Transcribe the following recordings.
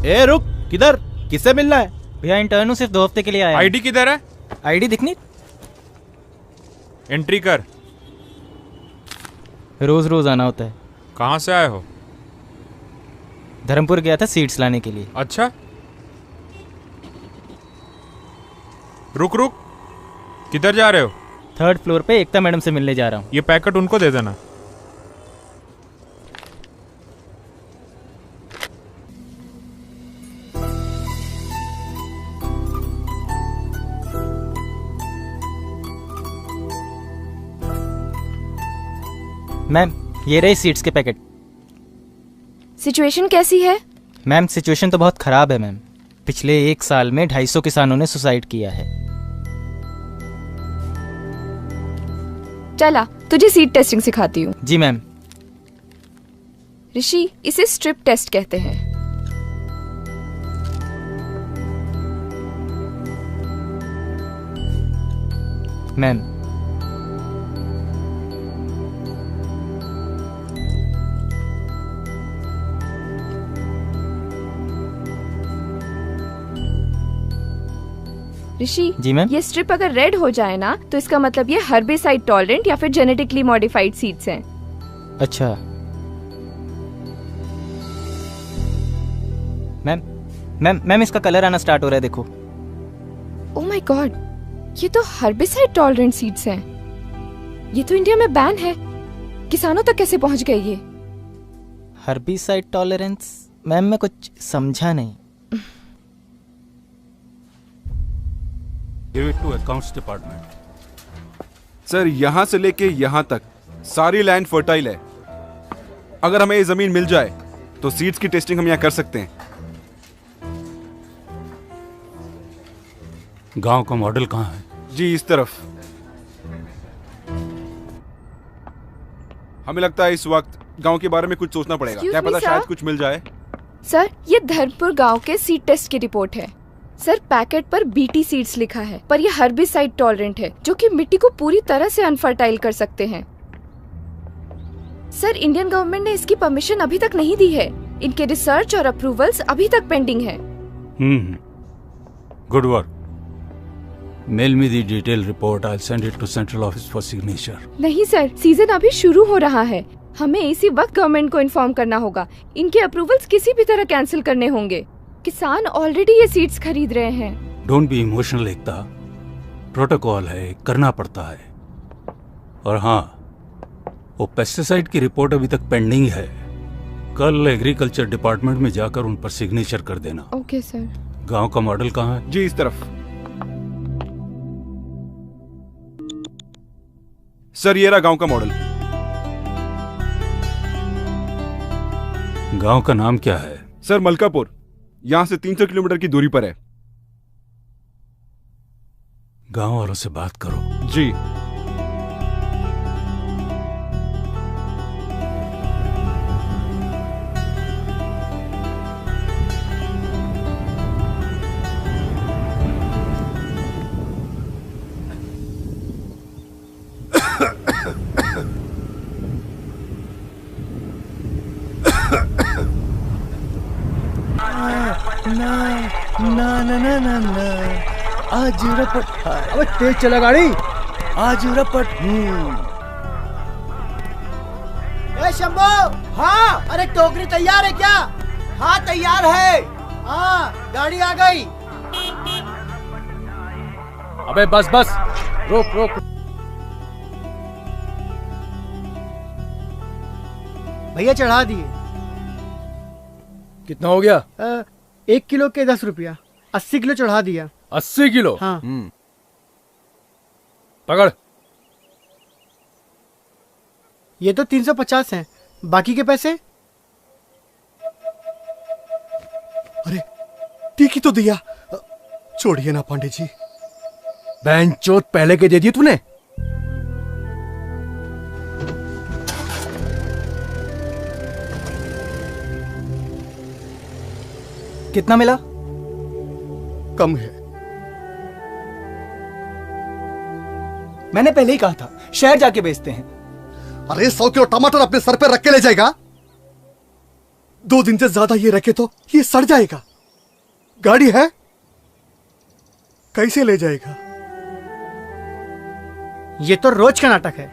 ए रुक, किधर? किससे मिलना है? भैया इंटर्न हूँ, सिर्फ 2 हफ्ते के लिए आया। आईडी किधर है? आईडी दिखनी? एंट्री कर। रोज रोज आना होता है। कहाँ से आए हो? धर्मपुर गया था सीड्स लाने के लिए। अच्छा, रुक रुक, किधर जा रहे हो? 3rd फ्लोर पे एकता मैडम से मिलने जा रहा हूँ। ये पैकेट उनको दे देना। मैम ये रहे सीड्स के पैकेट। सिचुएशन कैसी है? मैम सिचुएशन तो बहुत खराब है मैम। पिछले 1 साल में 250 किसानों ने सुसाइड किया है। चला तुझे सीड टेस्टिंग सिखाती हूँ। जी मैम। ऋषि, इसे स्ट्रिप टेस्ट कहते हैं। मैम ऋषि, जी मैम। ये स्ट्रिप अगर रेड हो जाए ना तो इसका मतलब ये हर्बिसाइड टॉलरेंट या फिर जेनेटिकली मॉडिफाइड सीड्स हैं। अच्छा मैम। मैम इसका कलर आना स्टार्ट हो रहा है, देखो। ओह माय गॉड, ये तो हर्बिसाइड टॉलरेंट सीड्स हैं। ये तो इंडिया में बैन है। किसानों तक कैसे पहुंच गए ये? Herbicide tolerance? मैम मैं कुछ समझा नहीं। Give it to accounts department. Sir, यहाँ से लेके यहाँ तक सारी लैंड फर्टाइल है। अगर हमें ये जमीन मिल जाए तो सीड्स की टेस्टिंग हम यहाँ कर सकते हैं। गांव का मॉडल कहाँ है? जी इस तरफ। हमें लगता है इस वक्त गांव के बारे में कुछ सोचना पड़ेगा। Excuse क्या me, पता sir? शायद कुछ मिल जाए। सर, ये धर्मपुर गांव के सीड टेस्ट की रिपोर्ट है। सर, पैकेट पर बीटी सीड्स लिखा है, पर ये हर्बिसाइड टॉलरेंट है, जो कि मिट्टी को पूरी तरह से अनफर्टाइल कर सकते हैं। सर, इंडियन गवर्नमेंट ने इसकी परमिशन अभी तक नहीं दी है। इनके रिसर्च और अप्रूवल्स अभी तक पेंडिंग है। Good work. Mail me the detail report. I send it to central office for signature. नहीं सर, सीजन अभी शुरू हो रहा है। हमें इसी वक्त गवर्नमेंट को इन्फॉर्म करना होगा। इनके अप्रूवल्स किसी भी तरह कैंसिल करने होंगे। किसान ऑलरेडी ये सीड्स खरीद रहे हैं। Don't be emotional Ekta, protocol है, करना पड़ता है। और हाँ, वो पेस्टिसाइड की रिपोर्ट अभी तक पेंडिंग है। कल एग्रीकल्चर डिपार्टमेंट में जाकर उन पर सिग्नेचर कर देना। Okay sir. गांव का मॉडल कहाँ है? जी इस तरफ। सर, ये रहा गांव का मॉडल। गांव का नाम क्या है? सर, मलकापुर। यहाँ से 300 किलोमीटर की दूरी पर है। गांव वालों से बात करो। जी। आज रपट। अबे तेज चला गाड़ी। आज रपट। ए शंभू। हाँ। अरे टोकरी तैयार है क्या? हाँ तैयार है। हाँ गाड़ी आ गई। अबे बस बस, रोक रोक। भैया चढ़ा दिए। कितना हो गया? 1 किलो के 10 रुपया। 80 किलो चढ़ा दिया। 80 किलो? हाँ। पकड़। ये तो 350 हैं। बाकी के पैसे? अरे ठीक ही तो दिया। छोड़िए ना पांडे जी। बहन चोट पहले के दे दिए तूने। कितना मिला? कम है। मैंने पहले ही कहा था, शहर जाके बेचते हैं। अरे 100 किलो टमाटर अपने सर पे रख के ले जाएगा? 2 दिन से ज्यादा ये रखे तो ये सड़ जाएगा। गाड़ी है? कैसे ले जाएगा? ये तो रोज का नाटक है।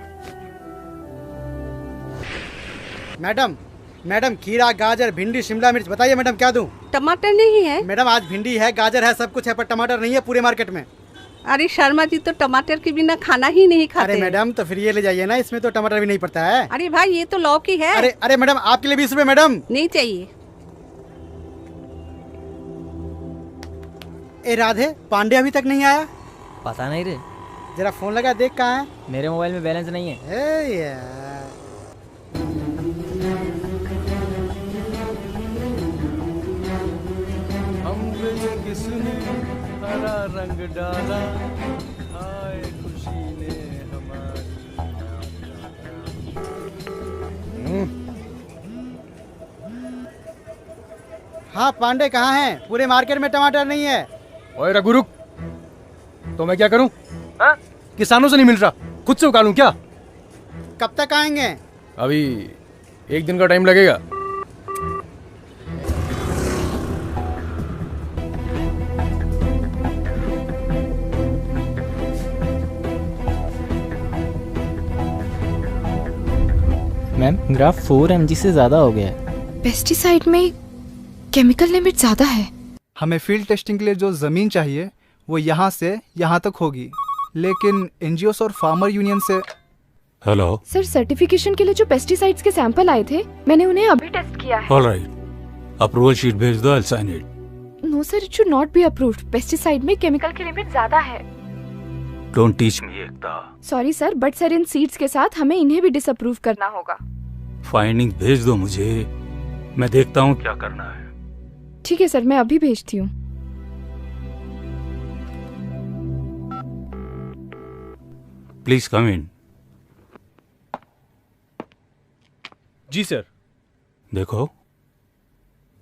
मैडम, मैडम खीरा, गाजर, भिंडी, शिमला मिर्च, बताइए मैडम क्या दूं? टमाटर नहीं है? मैडम आज भिंडी है, गाजर है, सब कुछ है, पर टमाटर नहीं है पूरे मार्केट में। अरे शर्मा जी तो टमाटर के बिना खाना ही नहीं खाते। अरे मैडम तो फिर ये ले जाइए ना, इसमें तो टमाटर भी नहीं पड़ता है। अरे भाई ये तो लौकी है। अरे अरे मैडम आपके लिए 20 रुपए मैडम। नहीं चाहिए। ए राधे, पांडे अभी तक नहीं आया? पता नहीं रे, जरा फोन लगा देख कहाँ है। मेरे मोबाइल में बैलेंस नहीं है। ए यार। किसने हरा रंग डाला, हाय खुशी ने हमारी। हाँ पांडे कहाँ हैं? पूरे मार्केट में टमाटर नहीं है। ओए रघु रुक, तो मैं क्या करूं? किसानों से नहीं मिल रहा, खुद से उगा लूं क्या? कब तक आएंगे? अभी 1 दिन का टाइम लगेगा। मैम ग्राफ 4 mg से ज़्यादा हो गया है। पेस्टिसाइड में केमिकल लिमिट ज्यादा है। हमें फील्ड टेस्टिंग के लिए जो ज़मीन चाहिए वो यहाँ से यहाँ तक होगी, लेकिन एनजीओस और फार्मर यूनियन से। हेलो। सर सर्टिफिकेशन के लिए जो पेस्टिसाइड्स के सैंपल आए थे, मैंने उन्हें अभी टेस्ट किया है। ऑलराइट, अप्रूवल शीट भेज दो, I will sign it. No sir, it should not be approved. Pesticide में केमिकल की लिमिट ज्यादा है। Don't teach me Ekta. Sorry sir, but sir in seeds के साथ हमें इन्हें भी डिसअप्रूव करना होगा। फाइंडिंग भेज दो मुझे, मैं देखता हूँ क्या करना है। ठीक है सर, मैं अभी भेजती हूँ। Please come in. जी सर। देखो,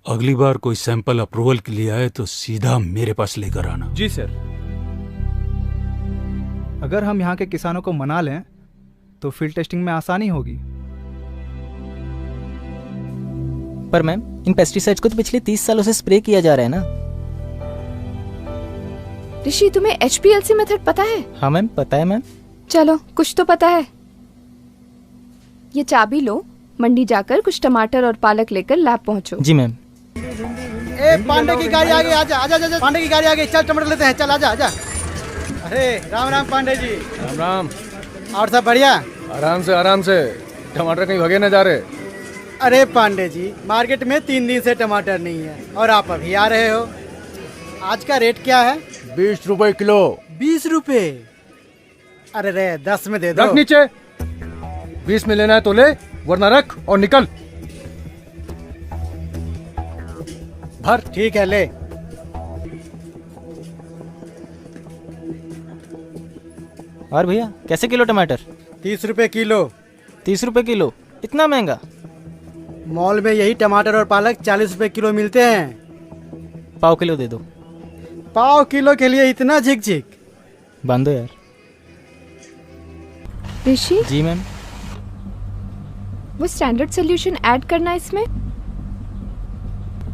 अगली बार कोई सैंपल अप्रूवल के लिए आए तो सीधा मेरे पास लेकर आना। जी सर। अगर हम यहाँ के किसानों को मना लें तो फील्ड टेस्टिंग में आसानी होगी। पर मैम इन पेस्टिसाइड्स को तो पिछले 30 सालों से स्प्रे किया जा रहा है ना। ऋषि, तुम्हें HPLC मेथड पता है? हाँ मैम पता है मैम। चलो कुछ तो पता है। ये चाबी लो, मंडी जाकर कुछ टमाटर और पालक लेकर लैब पहुंचो। जी मैम। ए पांडे की गाड़ी आ गई, आजा आजा आजा। पांडे की गाड़ी आ गई, चल टमाटर लेते हैं, चल आजा आजा। अरे राम राम पांडे जी। राम राम। और सब बढ़िया? आराम से, टमाटर कहीं भगे न जा रहे। अरे पांडे जी, मार्केट में 3 दिन से टमाटर नहीं है और आप अभी आ रहे हो। आज का रेट क्या है? 20 रुपए किलो। 20 रुपए? अरे रे 10 में दे दो। रख नीचे। 20 में लेना है तो ले, वरना रख और निकल। भर। ठीक है ले। और भैया कैसे किलो टमाटर? 30 रुपए किलो। 30 रुपए किलो? इतना महंगा? मॉल में यही टमाटर और पालक 40 रुपए किलो मिलते हैं। पाव किलो दे दो। पाव किलो के लिए इतना झिक-झिक? बांधो यार। ऋषि जी मैम। वो स्टैंडर्ड सॉल्यूशन ऐड करना इसमें।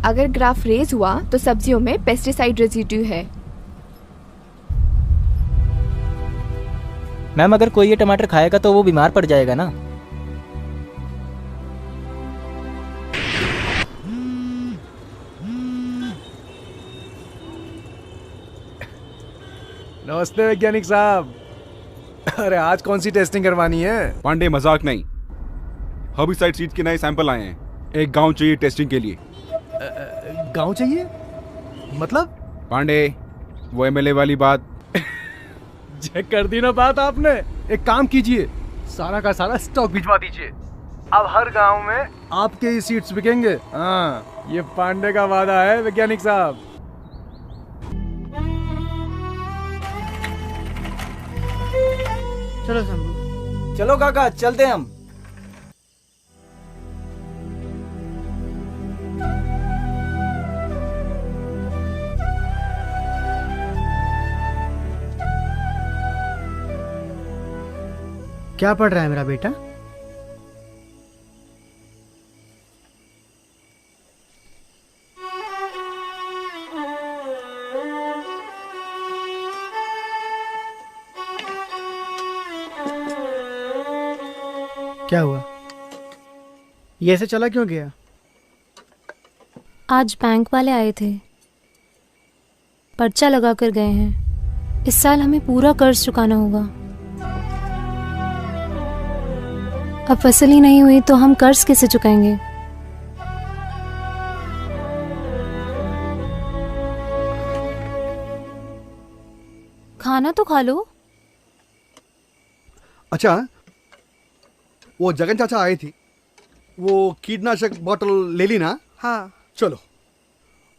अगर ग्राफ रेज हुआ तो सब्जियों में पेस्टिसाइड रेजिड्यू है। मैम अगर कोई ये टमाटर खाएगा तो वो बीमार पड़ जाएगा ना। नमस्ते वैज्ञानिक साहब। अरे आज कौन सी टेस्टिंग करवानी है? पांडे मजाक नहीं, हर्बिसाइड सीड्स के नए सैंपल आए हैं। एक गांव चाहिए टेस्टिंग के लिए। गांव चाहिए? मतलब? पांडे वो MLA वाली बात। चेक कर दी ना बात आपने। एक काम कीजिए, सारा का सारा स्टॉक भिजवा दीजिए। अब हर गांव में आपके ही सीड्स बिकेंगे। हाँ, ये पांडे का वादा है वैज्ञानिक साहब। चलो शंभू। चलो काका चलते हम। क्या पढ़ रहा है मेरा बेटा? क्या हुआ? ये ऐसे चला क्यों गया? आज बैंक वाले आए थे, पर्चा लगा कर गए हैं। इस साल हमें पूरा कर्ज चुकाना होगा। अब फसल ही नहीं हुई तो हम कर्ज कैसे चुकाएंगे? खाना तो खा लो। अच्छा, वो जगन चाचा आए थे, वो कीटनाशक बोतल ले ली ना? हाँ। चलो,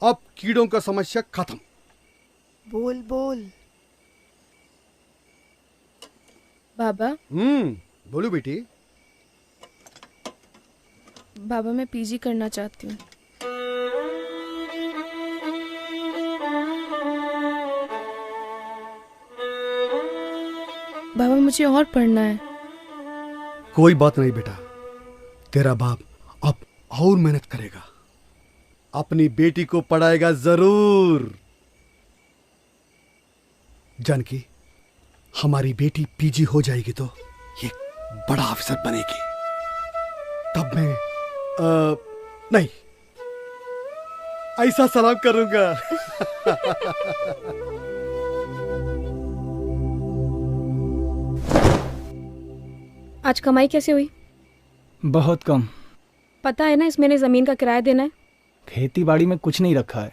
अब कीड़ों का समस्या खत्म। बोल बोल। बाबा। बोलो बेटी। बाबा मैं पीजी करना चाहती हूँ। बाबा मुझे और पढ़ना है। कोई बात नहीं बेटा, तेरा बाप अब और मेहनत करेगा, अपनी बेटी को पढ़ाएगा जरूर। जानकी, हमारी बेटी पीजी हो जाएगी तो ये बड़ा अफसर बनेगी। तब मैं नहीं, ऐसा सलाम करूंगा। आज कमाई कैसे हुई? बहुत कम। पता है ना इस महीने जमीन का किराया देना है। खेती बाड़ी में कुछ नहीं रखा है,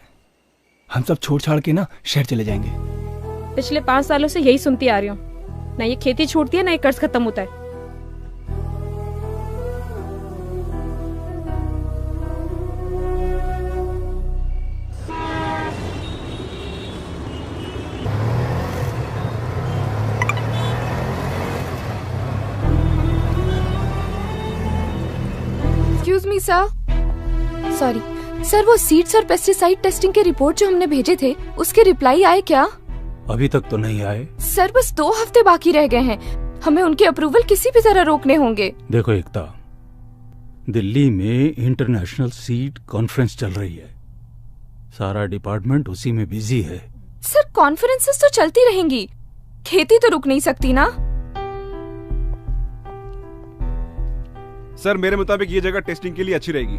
हम सब छोड़ छाड़ के ना शहर चले जाएंगे। पिछले 5 सालों से यही सुनती आ रही हूँ, ना ये खेती छूटती है ना ये कर्ज खत्म होता है। Excuse me sir, sorry sir, वो सीड्स और पेस्टिसाइड टेस्टिंग के रिपोर्ट जो हमने भेजे थे उसके रिप्लाई आए क्या? अभी तक तो नहीं आए। सर बस 2 हफ्ते बाकी रह गए हैं, हमें उनके अप्रूवल किसी भी तरह रोकने होंगे। देखो एकता, दिल्ली में इंटरनेशनल सीड कॉन्फ्रेंस चल रही है, सारा डिपार्टमेंट उसी में बिजी है। सर कॉन्फ्रेंसेस तो चलती रहेंगी, खेती तो रुक नहीं सकती ना। सर मेरे मुताबिक ये जगह टेस्टिंग के लिए अच्छी रहेगी।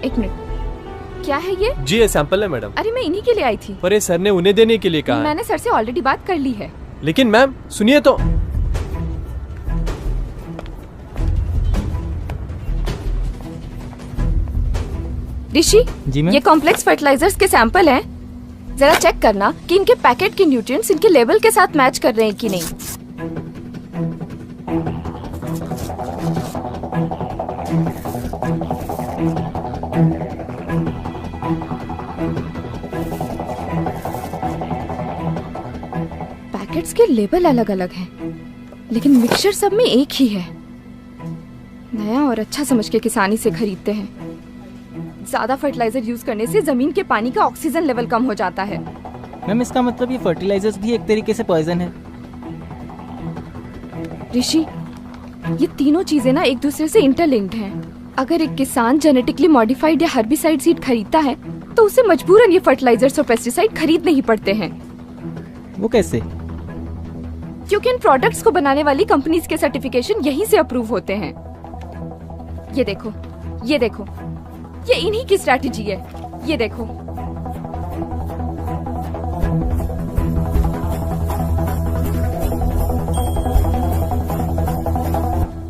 एक मिनट, क्या है ये? जी ये सैंपल है मैडम। अरे मैं इन्हीं के लिए आई थी। पर ये सर ने उन्हें देने के लिए कहा है। मैंने सर से ऑलरेडी बात कर ली है। लेकिन मैम सुनिए तो। ऋषि, जी मैम। ये कॉम्प्लेक्स फर्टिलाइजर्स के सैंपल हैं, जरा चेक करना कि इनके पैकेट के न्यूट्रिएंट्स इनके लेवल के साथ मैच कर रहे हैं कि नहीं। पैकेट्स के लेबल अलग अलग हैं, लेकिन मिक्सचर सब में एक ही है। नया और अच्छा समझ के किसानी से खरीदते हैं। ज्यादा फर्टिलाइजर यूज करने से जमीन के पानी का ऑक्सीजन लेवल कम हो जाता है। मैम इसका मतलब ये फर्टिलाइजर्स भी एक तरीके से पॉइजन है। ऋषि, ये तीनों चीजें ना एक दूसरे से इंटरलिंक्ड हैं। अगर एक किसान जेनेटिकली मॉडिफाइड या हर्बिसाइड सीड खरीदता है तो उसे मजबूरन ये फर्टिलाइजर्स और पेस्टिसाइड खरीदने ही पड़ते हैं। वो कैसे? क्योंकि इन प्रोडक्ट्स को बनाने वाली कंपनीज के सर्टिफिकेशन यहीं से अप्रूव होते हैं। ये देखो, ये देखो, ये इन्हीं की स्ट्रैटेजी है। ये देखो,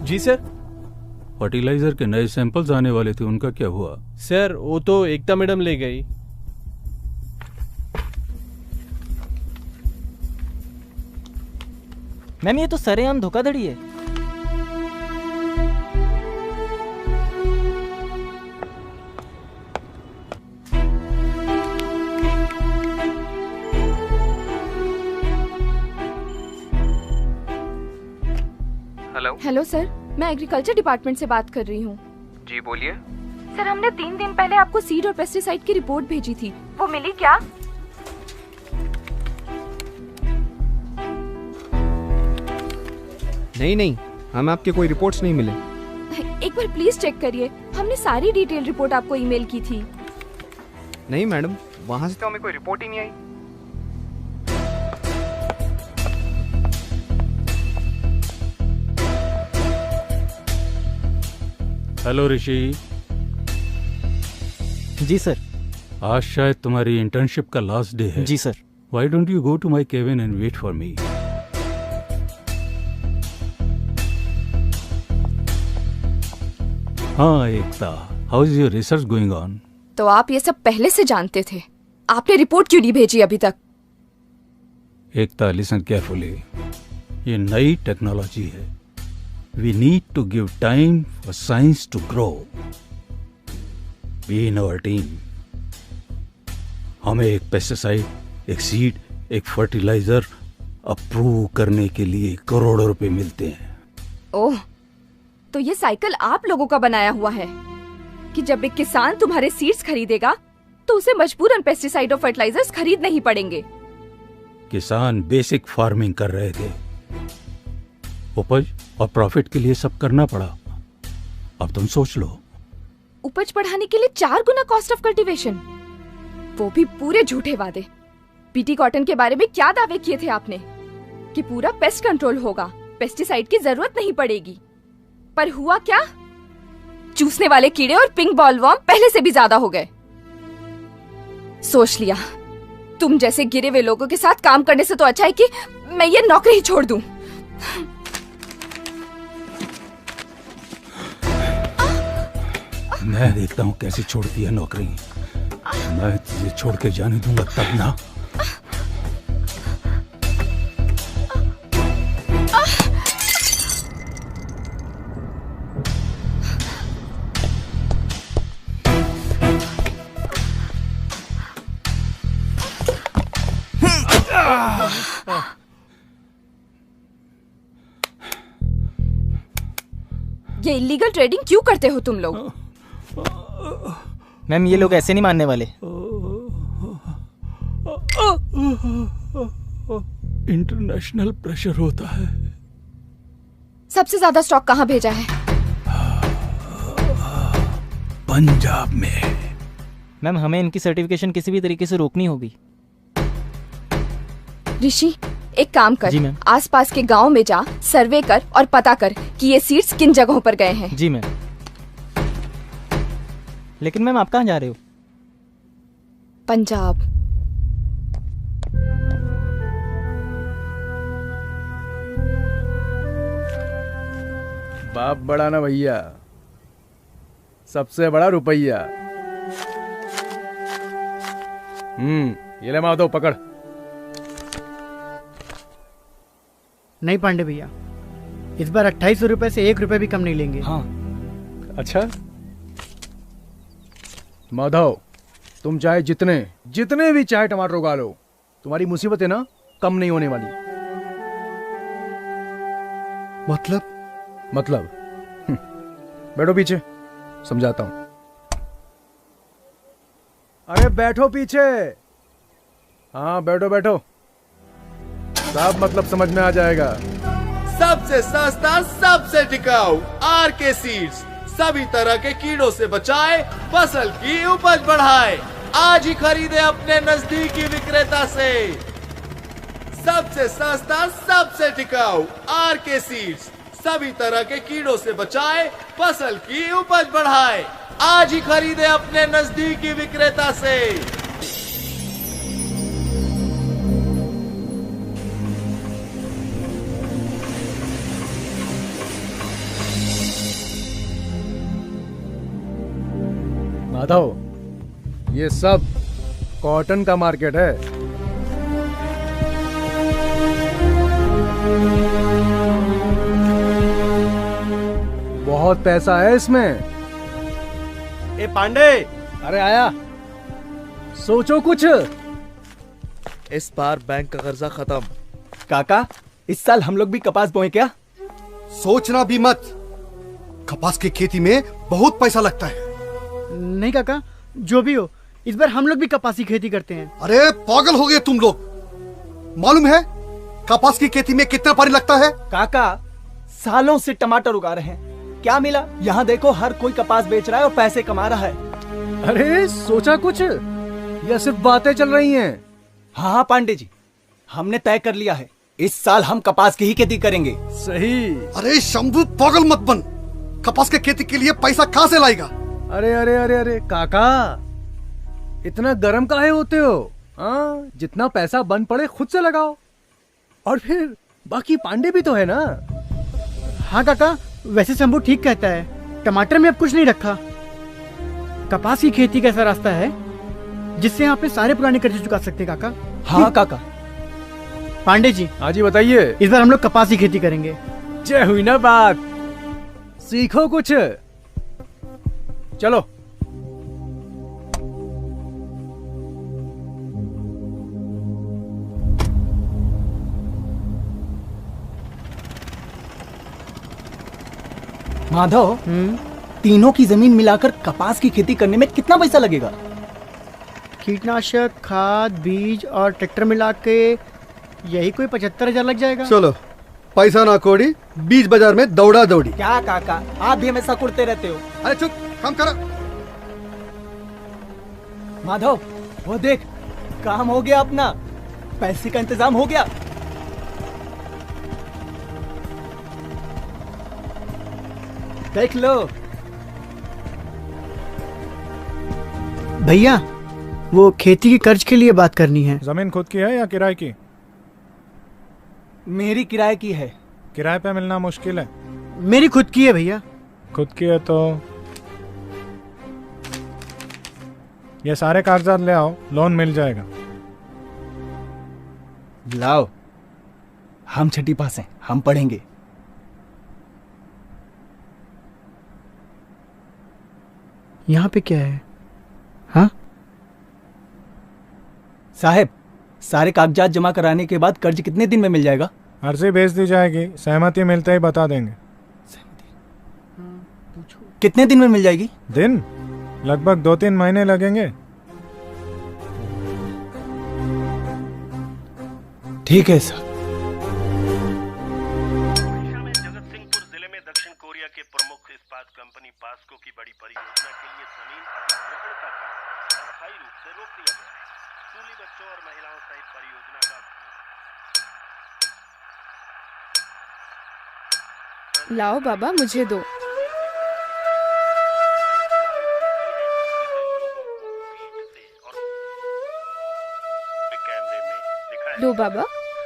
जी सर। फर्टिलाइजर के नए सैंपल्स आने वाले थे, उनका क्या हुआ? सर वो तो एकता मैडम ले गई। मैम ये तो सरेआम धोखाधड़ी है। हेलो सर, मैं एग्रीकल्चर डिपार्टमेंट से बात कर रही हूँ। जी बोलिए। सर हमने 3 दिन पहले आपको सीड और पेस्टिसाइड की रिपोर्ट भेजी थी, वो मिली क्या? नहीं, हमें आपके कोई रिपोर्ट्स नहीं मिले। एक बार प्लीज चेक करिए, हमने सारी डिटेल रिपोर्ट आपको ईमेल की थी। नहीं मैडम, वहाँ से तो हमें कोई रिपोर्ट ही नहीं आई। हेलो ऋषि। जी सर। आज शायद तुम्हारी इंटर्नशिप का लास्ट डे है। जी sir. Why don't you go to my cabin and wait for me? हाँ Ekta, how is your research going on? तो आप ये सब पहले से जानते थे, आपने रिपोर्ट क्यों नहीं भेजी अभी तक? एकता लिसन केयरफुली, ये नई टेक्नोलॉजी है। We need to give time for science to grow. Be in our team. हमें एक पेस्टिसाइड, एक सीड, एक फर्टिलाइजर अप्रूव करने के लिए करोड़ों रुपए मिलते हैं। ओह, तो ये साइकिल आप लोगों का बनाया हुआ है कि जब एक किसान तुम्हारे सीड्स खरीदेगा तो उसे मजबूरन पेस्टिसाइड और फर्टिलाइजर्स खरीदने ही पड़ेंगे। किसान बेसिक फार्मिंग कर रहे थे, उपज और प्रॉफिट के लिए सब करना पड़ा। अब तुम सोच लो। उपज बढ़ाने के लिए 4 गुना कॉस्ट ऑफ कल्टीवेशन, वो भी पूरे झूठे वादे। पीटी कॉटन के बारे में क्या दावे किए थे आपने कि पूरा पेस्ट कंट्रोल होगा, पेस्टिसाइड की जरूरत नहीं पड़ेगी, पर हुआ क्या? चूसने वाले कीड़े और पिंक बॉलवर्म पहले से भी ज्यादा हो गए। सोच लिया तुम जैसे गिरे हुए लोगों के साथ काम करने से तो अच्छा है कि मैं ये नौकरी ही छोड़ दूं। मैं देखता हूँ कैसे छोड़ती है नौकरी। मैं तुझे छोड़ के जाने दूंगा तब ना। ये इलीगल ट्रेडिंग क्यों करते हो तुम लोग? मैम ये लोग ऐसे नहीं मानने वाले। इंटरनेशनल प्रेशर होता है। सबसे ज्यादा स्टॉक कहाँ भेजा है? पंजाब में। मैम हमें इनकी सर्टिफिकेशन किसी भी तरीके से रोकनी होगी। ऋषि एक काम कर, जी मैम। आसपास के गांव में जा, सर्वे कर और पता कर कि ये सीड्स किन जगहों पर गए हैं। जी मैम। लेकिन मैम आप कहाँ जा रहे हो? पंजाब। बाप बड़ा ना भैया, सबसे बड़ा रुपया। ये ले माधव पकड़। नहीं पांडे भैया, इस बार 2800 रुपए से 1 रुपए भी कम नहीं लेंगे। हाँ अच्छा माधव, तुम चाहे जितने भी चाहे टमाटर उगा लो, तुम्हारी मुसीबत है ना कम नहीं होने वाली। मतलब बैठो पीछे, समझाता हूं। अरे बैठो पीछे। हाँ बैठो बैठो, सब मतलब समझ में आ जाएगा। सबसे सस्ता, सबसे टिकाऊ आरके सीड्स सभी तरह के कीड़ों से बचाए, फसल की उपज बढ़ाए। आज ही खरीदे अपने नजदीकी विक्रेता से। सबसे सस्ता, सबसे टिकाऊ आरके सीड्स सभी तरह के कीड़ों से बचाए, फसल की उपज बढ़ाए। आज ही खरीदे अपने नजदीकी विक्रेता से। माधव, ये सब कॉटन का मार्केट है। बहुत पैसा है इसमें। ए पांडे, अरे आया। सोचो कुछ। इस बार बैंक का कर्जा खत्म। काका, इस साल हम लोग भी कपास बोए क्या? सोचना भी मत, कपास की खेती में बहुत पैसा लगता है। नहीं काका, जो भी हो, इस बार हम लोग भी कपास की खेती करते हैं। अरे पागल हो गए तुम लोग। मालूम है कपास की खेती में कितना पानी लगता है? काका, सालों से टमाटर उगा रहे हैं, क्या मिला? यहाँ देखो हर कोई कपास बेच रहा है और पैसे कमा रहा है। अरे सोचा कुछ या सिर्फ बातें चल रही हैं? हाँ पांडे जी, हमने तय कर लिया है, इस साल हम कपास की ही खेती करेंगे। सही। अरे शंभू पागल मत बन, कपास के खेती के लिए पैसा कहाँ से लाएगा? अरे अरे अरे अरे काका, इतना गर्म काहे होते हो? हाँ, जितना पैसा बन पड़े खुद से लगाओ। और फिर बाकी पांडे भी तो है ना। हाँ काका, वैसे शंभू ठीक कहता है, टमाटर में अब कुछ नहीं रखा। कपास की खेती का ऐसा रास्ता है जिससे आप अपने सारे पुराने कर्जे चुका सकते हैं काका। हाँ काका। पांडे जी। हाँ जी बताइए। इस बार हम लोग कपास की खेती करेंगे। जय हुई ना बात, सीखो कुछ। चलो। माधव, तीनों की जमीन मिलाकर कपास की खेती करने में कितना पैसा लगेगा? कीटनाशक, खाद, बीज और ट्रैक्टर मिला के यही कोई 75,000 लग जाएगा। चलो, पैसा ना कोड़ी, बीज बाजार में दौड़ा दौड़ी। क्या काका, आप भी हमेशा कुड़ते रहते हो। अरे चुप, काम करो। माधव, वो देख, काम हो गया अपना, पैसे का इंतजाम हो गया। देख लो भैया, वो खेती के कर्ज के लिए बात करनी है। जमीन खुद की है या किराए की? मेरी किराए की है। किराए पे मिलना मुश्किल है। मेरी खुद की है भैया। खुद की है तो ये सारे कागजात ले आओ, लोन मिल जाएगा। लाओ, हम छठी पास हैं, हम पढ़ेंगे। यहाँ पे क्या है? हाँ साहब, सारे कागजात जमा कराने के बाद कर्ज कितने दिन में मिल जाएगा? अर्जी भेज दी जाएगी, सहमति मिलते ही बता देंगे। कितने दिन में मिल जाएगी? दिन लगभग 2-3 महीने लगेंगे। ठीक है सर। लाओ बाबा, मुझे दो। लो बाबा,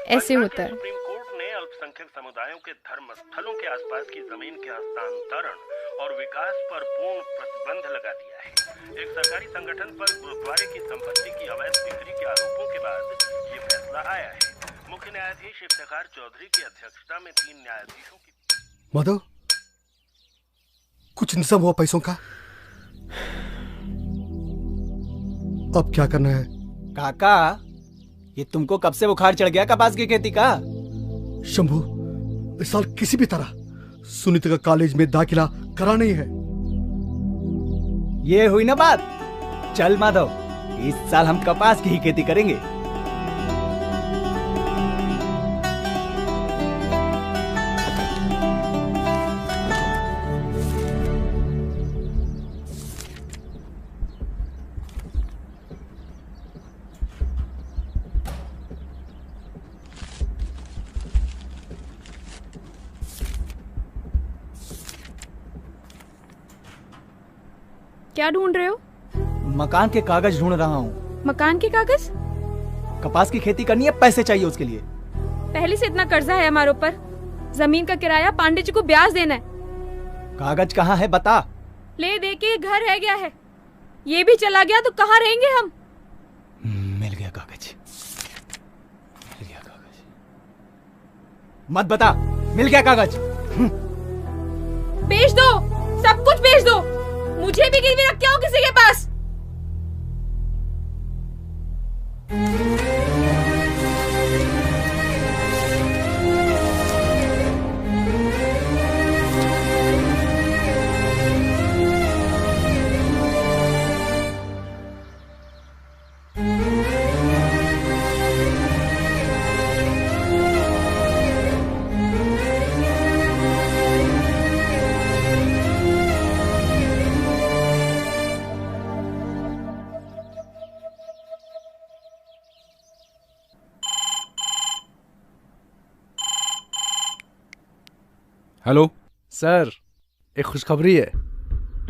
ऐसे होता है। सुप्रीम कोर्ट ने अल्पसंख्यक समुदायों के धर्म स्थलों के आसपास की जमीन के हस्तांतरण और विकास पर पूर्ण प्रतिबंध लगा दिया है। एक सरकारी संगठन पर गुरुद्वारे की संपत्ति की अवैध बिक्री के आरोपों के बाद ये फैसला आया है। मुख्य न्यायाधीश इफ्तिखार चौधरी की अध्यक्षता में 3 न्यायाधीशों की। माधव, कुछ इंतजाम हुआ पैसों का? अब क्या करना है? काका, ये तुमको कब से बुखार चढ़ गया कपास की खेती का? शंभू, इस साल किसी भी तरह सुनीता का कॉलेज में दाखिला कराना ही है। ये हुई ना बात। चल माधव, इस साल हम कपास की ही खेती करेंगे। क्या ढूंढ रहे हो? मकान के कागज ढूंढ रहा हूँ। मकान के कागज? कपास की खेती करनी है, पैसे चाहिए उसके लिए। पहले से इतना कर्जा है हमारे ऊपर। जमीन का किराया पांडे जी को ब्याज देना है। कागज कहाँ है बता। ले दे के घर रह गया है, ये भी चला गया तो कहाँ रहेंगे हम? मिल गया कागज, मिल गया कागज। मत बता, मिल गया कागज। बेच दो, सब कुछ बेच दो, मुझे भी गिरवी रख के आओ किसी के पास। हेलो सर, एक खुशखबरी है।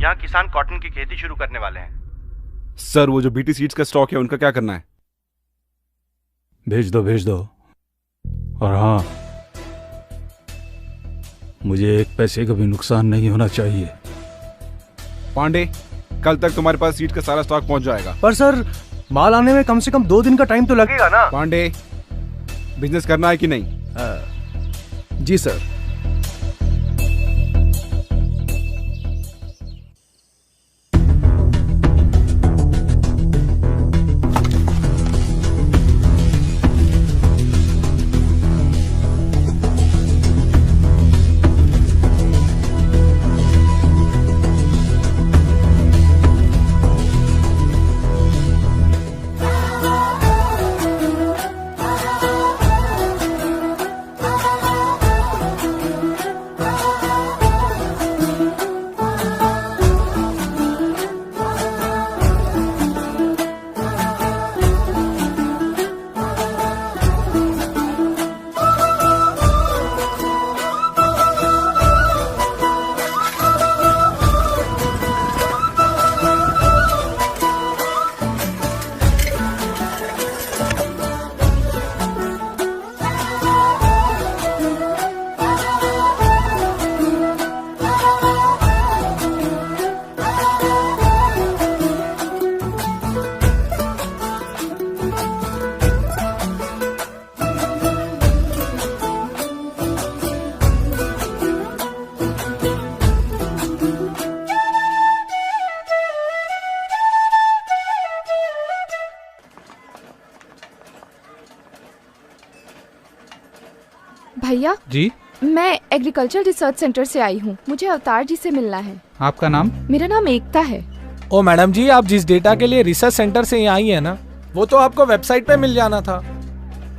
यहाँ किसान कॉटन की खेती शुरू करने वाले हैं। सर वो जो बीटी सीड्स का स्टॉक है उनका क्या करना है? भेज दो। और हाँ, मुझे एक पैसे का भी नुकसान नहीं होना चाहिए। पांडे, कल तक तुम्हारे पास सीड का सारा स्टॉक पहुंच जाएगा। पर सर माल आने में कम से कम 2 दिन का टाइम तो लगेगा ना। पांडे, बिजनेस करना है कि नहीं? जी सर। भैया जी, मैं एग्रीकल्चर रिसर्च सेंटर से आई हूँ। मुझे अवतार जी से मिलना है। आपका नाम? मेरा नाम एकता है। ओ मैडम जी, आप जिस डेटा के लिए रिसर्च सेंटर से यहाँ आई है ना, वो तो आपको वेबसाइट पे मिल जाना था।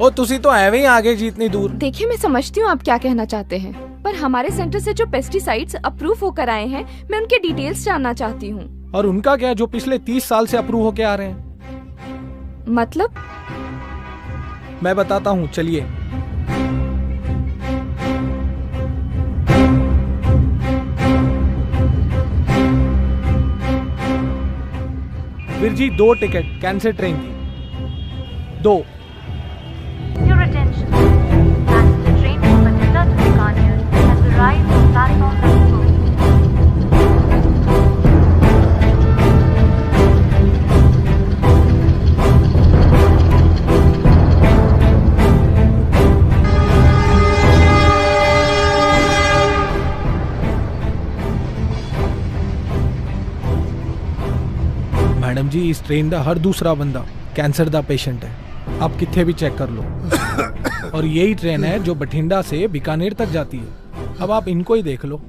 ओ तुसी तो एवे ही आगे जी इतनी दूर। देखिए, मैं समझती हूँ आप क्या कहना चाहते हैं, पर हमारे सेंटर से जो पेस्टिसाइड्स अप्रूव होकर आए हैं, मैं उनके डिटेल्स जानना चाहती हूँ। और उनका क्या, जो पिछले 30 साल से अप्रूव होके आ रहे हैं? मतलब? मैं बताता हूँ, चलिए। फिर जी 2 टिकट कैंसिल ट्रेन की 2। Your attention. Passenger train from Bathinda to Bikaner has arrived on platform number 2. Madam जी, इस ट्रेन का हर दूसरा बंदा कैंसर का पेशेंट है। आप कितने भी चेक कर लो। और यही ट्रेन है जो बठिंडा से बीकानेर तक जाती है। अब आप इनको ही देख लो।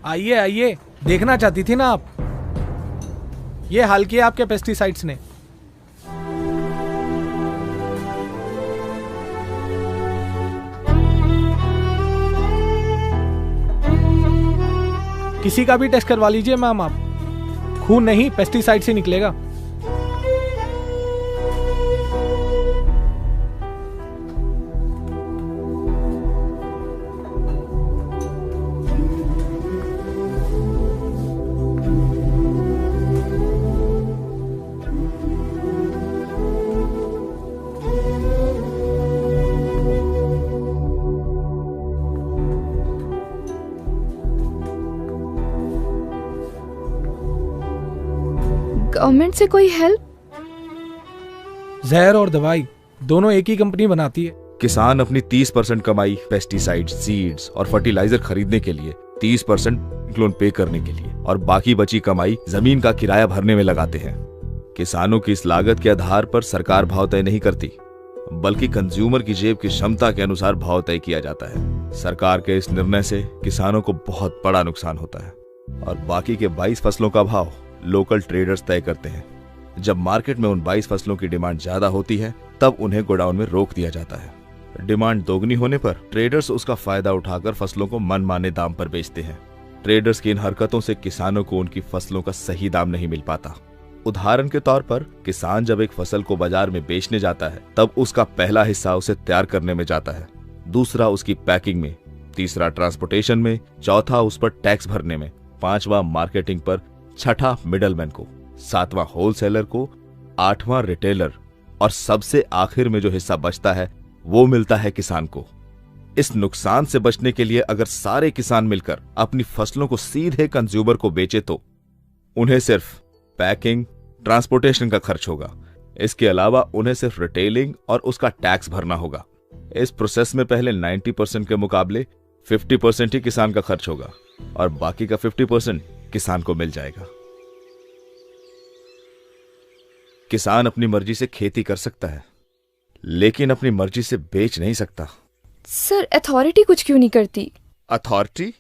आइए आइए, देखना चाहती थी ना आप। ये हाल किया आपके पेस्टिसाइड्स ने। किसी का भी टेस्ट करवा लीजिए मैम आप। खून नहीं, पेस्टिसाइड से निकलेगा। गवर्नमेंट से कोई हेल्प? जहर और दवाई दोनों एक ही कंपनी बनाती है। किसान अपनी 30% कमाई पेस्टिसाइड, सीड्स और फर्टिलाइजर खरीदने के लिए, 30% लोन पे करने के लिए और बाकी बची कमाई जमीन का किराया भरने में लगाते हैं। किसानों की इस लागत के आधार पर सरकार भाव तय नहीं करती, बल्कि कंज्यूमर की जेब की क्षमता के अनुसार भाव तय किया जाता है। सरकार के इस निर्णय से किसानों को बहुत बड़ा नुकसान होता है और बाकी के 22 फसलों का भाव लोकल ट्रेडर्स तय करते हैं। जब मार्केट में उन 22 फसलों की डिमांड ज्यादा होती है तब उन्हें गोडाउन में रोक दिया जाता है। डिमांड दोगुनी होने पर ट्रेडर्स उसका फायदा उठाकर फसलों को मनमाने दाम पर बेचते हैं। ट्रेडर्स की इन हरकतों से किसानों को उनकी फसलों का सही दाम नहीं मिल पाता। उदाहरण के तौर पर किसान जब एक फसल को बाजार में बेचने जाता है तब उसका पहला हिस्सा उसे तैयार करने में जाता है, दूसरा उसकी पैकिंग में, तीसरा ट्रांसपोर्टेशन में, चौथा उस पर टैक्स भरने में, पांचवा मार्केटिंग पर, छठा मिडलमैन को, सातवां होलसेलर को, आठवां रिटेलर और सबसे आखिर में जो हिस्सा बचता है वो मिलता है किसान को। इस नुकसान से बचने के लिए अगर सारे किसान मिलकर अपनी फसलों को सीधे कंज्यूमर को बेचे तो उन्हें सिर्फ पैकिंग, ट्रांसपोर्टेशन का खर्च होगा। इसके अलावा उन्हें सिर्फ रिटेलिंग और उसका टैक्स भरना होगा। इस प्रोसेस में पहले 90% के मुकाबले 50% ही किसान का खर्च होगा और बाकी का 50% किसान को मिल जाएगा। किसान अपनी मर्जी से खेती कर सकता है, लेकिन अपनी मर्जी से बेच नहीं सकता। सर, अथॉरिटी कुछ क्यों नहीं करती? अथॉरिटी?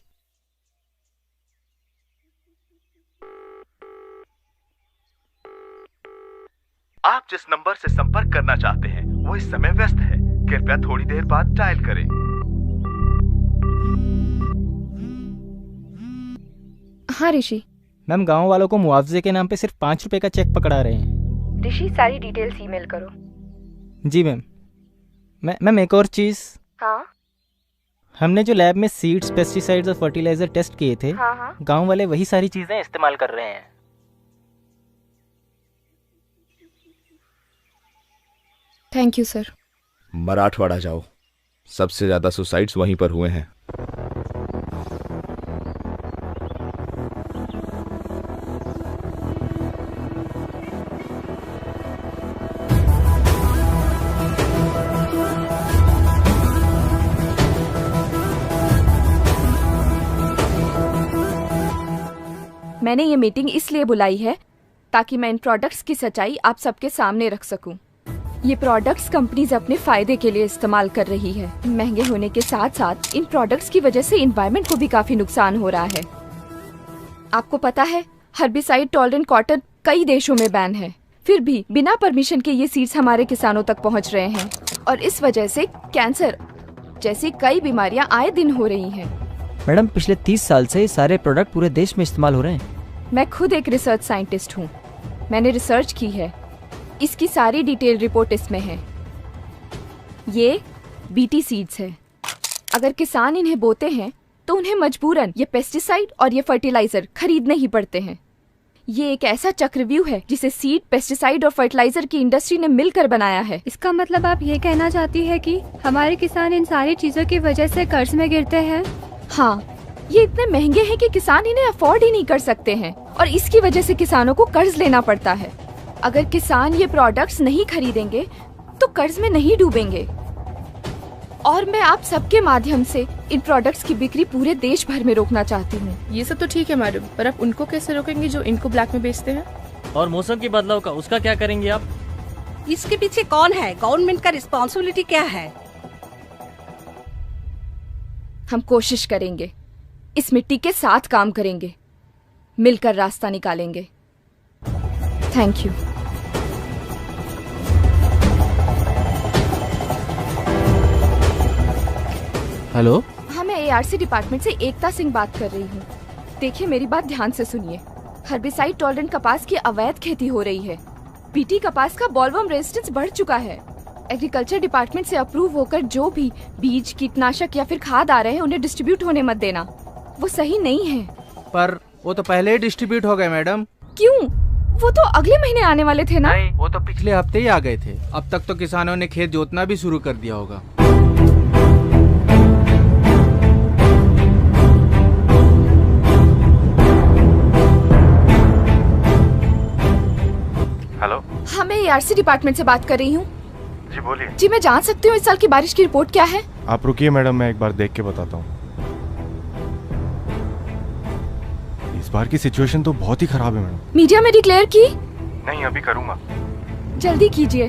आप जिस नंबर से संपर्क करना चाहते हैं वो इस समय व्यस्त है, कृपया थोड़ी देर बाद डायल करें। हाँ ऋषि। मैम, गांव वालों को मुआवजे के नाम पे सिर्फ 5 रुपए का चेक पकड़ा रहे हैं। ऋषि, सारी डिटेल्स ईमेल करो। जी मैम। मैम, एक और चीज। हाँ? हमने जो लैब में सीड्स, पेस्टिसाइड्स और फर्टिलाइजर टेस्ट किए थे, हाँ। गांव वाले वही सारी चीजें इस्तेमाल कर रहे हैं। Thank you sir. मराठवाड़ा जाओ, सबसे ज्यादा सुसाइड्स वहीं पर हुए हैं। मैंने ये मीटिंग इसलिए बुलाई है ताकि मैं इन प्रोडक्ट्स की सच्चाई आप सबके सामने रख सकूं। ये प्रोडक्ट्स कंपनीज अपने फायदे के लिए इस्तेमाल कर रही है। महंगे होने के साथ साथ इन प्रोडक्ट्स की वजह से एनवायरनमेंट को भी काफी नुकसान हो रहा है। आपको पता है, हर्बिसाइड टॉलरेंट कॉटन कई देशों में बैन है, फिर भी बिना परमिशन के ये सीड्स हमारे किसानों तक पहुंच रहे हैं और इस वजह से कैंसर जैसी कई बीमारियां आए दिन हो रही हैं। मैडम, पिछले 30 साल से ये सारे प्रोडक्ट पूरे देश में इस्तेमाल हो रहे हैं। मैं खुद एक रिसर्च साइंटिस्ट हूँ, मैंने रिसर्च की है। इसकी सारी डिटेल रिपोर्ट इसमें है। ये बीटी सीड्स है। अगर किसान इन्हें बोते हैं तो उन्हें मजबूरन ये पेस्टिसाइड और ये फर्टिलाइजर खरीदने ही पड़ते हैं। ये एक ऐसा चक्रव्यूह है जिसे सीड, पेस्टिसाइड और फर्टिलाइजर की इंडस्ट्री ने मिलकर बनाया है। इसका मतलब आप ये कहना चाहती है कि हमारे किसान इन सारी चीजों की वजह से कर्ज में गिरते हैं? हाँ, ये इतने महंगे हैं कि किसान इन्हें अफोर्ड ही नहीं कर सकते हैं और इसकी वजह से किसानों को कर्ज लेना पड़ता है। अगर किसान ये प्रोडक्ट्स नहीं खरीदेंगे तो कर्ज में नहीं डूबेंगे। और मैं आप सबके माध्यम से इन प्रोडक्ट्स की बिक्री पूरे देश भर में रोकना चाहती हूँ। ये सब तो ठीक है मैडम, पर आप उनको कैसे रोकेंगे जो इनको ब्लैक में बेचते हैं? और मौसम की बदलाव का, उसका क्या करेंगे आप? इसके पीछे कौन है? गवर्नमेंट का रिस्पॉन्सिबिलिटी क्या है? हम कोशिश करेंगे, इस मिट्टी के साथ काम करेंगे, मिलकर रास्ता निकालेंगे। Thank you. हेलो, हाँ, मैं एआरसी डिपार्टमेंट से एकता सिंह बात कर रही हूँ। देखिए, मेरी बात ध्यान से सुनिए। हर्बिसाइड टॉलरेंट कपास की अवैध खेती हो रही है। बीटी कपास का बॉलवर्म रेजिस्टेंस बढ़ चुका है। एग्रीकल्चर डिपार्टमेंट से अप्रूव होकर जो भी बीज, कीटनाशक या फिर खाद आ रहे हैं उन्हें डिस्ट्रीब्यूट होने मत देना, वो सही नहीं है। पर वो तो पहले ही डिस्ट्रीब्यूट हो गए मैडम। क्यों? वो तो अगले महीने आने वाले थे ना? नहीं, वो तो पिछले हफ्ते ही आ गए थे। अब तक तो किसानों ने खेत जोतना भी शुरू कर दिया होगा। हेलो, हाँ, मैं एआरसी डिपार्टमेंट से बात कर रही हूँ। जी बोलिए। जी मैं जान सकती हूँ इस साल की बारिश की रिपोर्ट क्या है? आप रुकिए मैडम, मैं एक बार देख के बताता हूँ। इस बार की सिचुएशन तो बहुत ही खराब है मैडम। मीडिया में डिक्लेयर की? नहीं, अभी करूँगा। जल्दी कीजिए।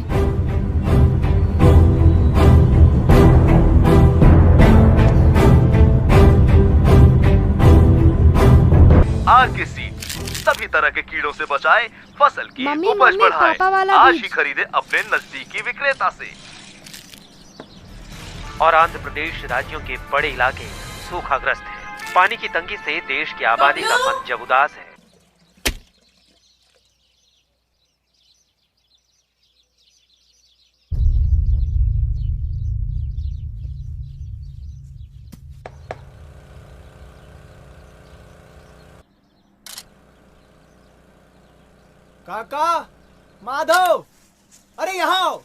आर के सीड सभी तरह के कीड़ों से बचाए, फसल की मम्मी, उपज मम्मी, बढ़ाए। पापा वाला आज बीज। ही खरीदे अपने नजदीकी विक्रेता से। और आंध्र प्रदेश राज्यों के बड़े इलाके सूखाग्रस्त हैं। पानी की तंगी से देश की आबादी का मन जब उदास है। काका, माधव, अरे यहाँ आओ।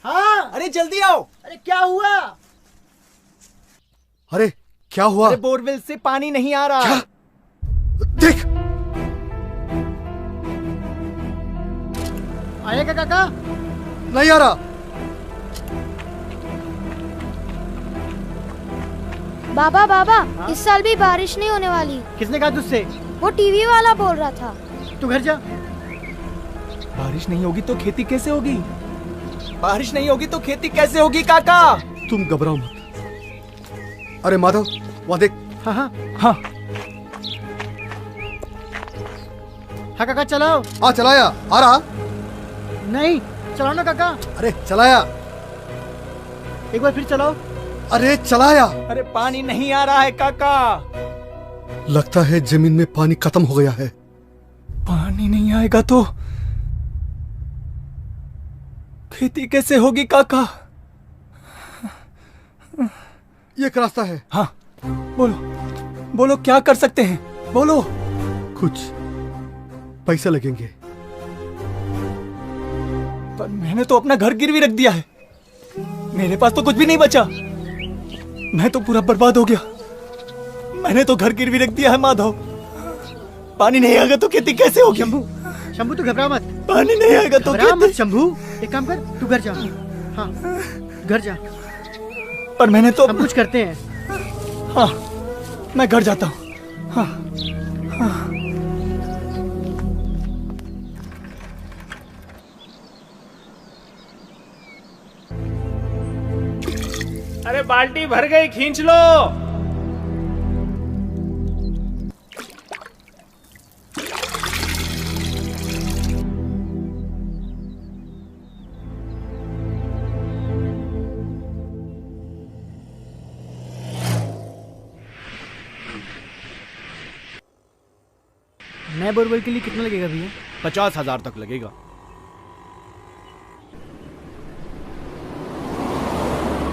हाँ, अरे जल्दी आओ। अरे क्या हुआ? अरे क्या हुआ? अरे बोरवेल से पानी नहीं आ रहा। क्या? देख। आएगा काका? नहीं आ रहा। बाबा बाबा, इस साल भी बारिश नहीं होने वाली। किसने कहा तुझसे? वो टीवी वाला बोल रहा था। तू घर जा। बारिश नहीं होगी तो खेती कैसे होगी? बारिश नहीं होगी तो खेती कैसे होगी काका? तुम घबराओ मत। अरे माधव, वहाँ देख। हाँ हाँ हाँ हाँ काका चलाओ। हाँ चलाया। आ रहा? नहीं, चलाओ ना काका। अरे चलाया। एक बार फिर चलाओ। अरे चलाया। अरे पानी नहीं आ रहा है काका। लगता है जमीन में पानी खत्म हो गया है। पानी नहीं आएगा तो खेती कैसे होगी काका? ये एक रास्ता है। हाँ बोलो, बोलो क्या कर सकते हैं, बोलो। कुछ पैसे लगेंगे। पर मैंने तो अपना घर गिरवी रख दिया है। मेरे पास तो कुछ भी नहीं बचा। मैं तो पूरा बर्बाद हो गया। मैंने तो घर गिरवी रख दिया है माधव। पानी नहीं आएगा तो खेती कैसे होगी? शंभू, शंभू तू घबरा मत। पानी नहीं आएगा तो घबरा मत शंभू। एक काम कर, तू घर जा। हाँ घर जा। पर मैंने तो हम कुछ करते हैं। हाँ मैं घर जाता हूँ। हाँ, हाँ। अरे बाल्टी भर गई, खींच लो। नए बोरवेल के लिए कितना लगेगा भैया? 50,000 तक लगेगा।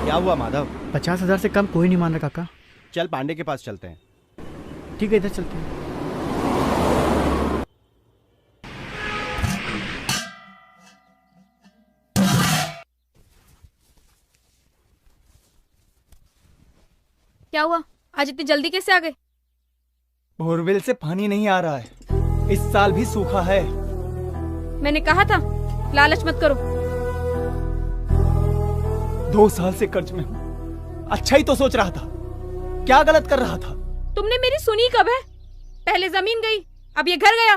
क्या हुआ माधव? 50,000 से कम कोई नहीं मान रहा काका। चल पांडे के पास चलते हैं। ठीक है, इधर चलते हैं। क्या हुआ? आज इतनी जल्दी कैसे आ गए? बोरवेल से पानी नहीं आ रहा है। इस साल भी सूखा है। मैंने कहा था लालच मत करो। 2 साल से कर्ज में हूँ। अच्छा ही तो सोच रहा था। क्या गलत कर रहा था? तुमने मेरी सुनी कब है? पहले जमीन गई, अब ये घर गया।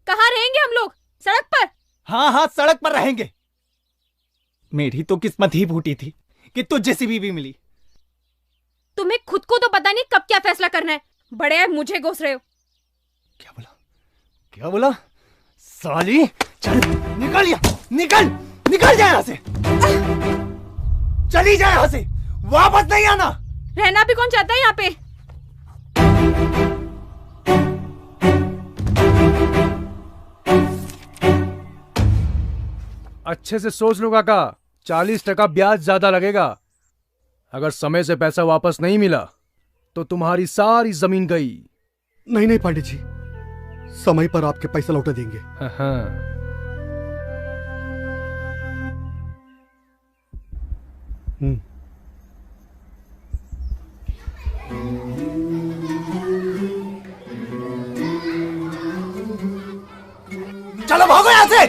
कहाँ रहेंगे हम लोग? सड़क पर? हाँ हाँ सड़क पर रहेंगे। मेरी तो किस्मत ही फूटी थी कि तुझ जैसी बीवी मिली। तुम्हें खुद को तो पता नहीं कब क्या फैसला करना है। बड़े मुझे घोस रहे हो। क्या बोला? क्या बोला? साली चल निकल यहाँ, निकल जा यहाँ से। चली जा यहाँ से, वापस नहीं आना। रहना भी कौन चाहता है यहाँ पे? अच्छे से सोच लो काका, 40% ब्याज ज्यादा लगेगा। अगर समय से पैसा वापस नहीं मिला तो तुम्हारी सारी जमीन गई। नहीं पांडे जी, समय पर आपके पैसा लौटा देंगे। हाँ। चलो भागो यहाँ से।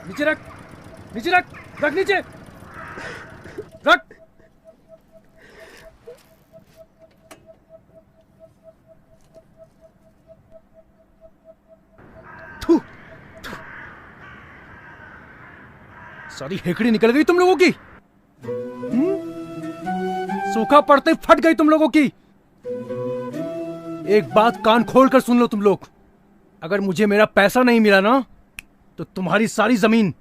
नीचे रख, नीचे रख, रख नीचे, रख। थू, थू। सारी हेकड़ी निकल गई तुम लोगों की। सूखा पड़ते ही फट गई तुम लोगों की। एक बात कान खोल कर सुन लो तुम लोग, अगर मुझे मेरा पैसा नहीं मिला ना तो तुम्हारी सारी जमीन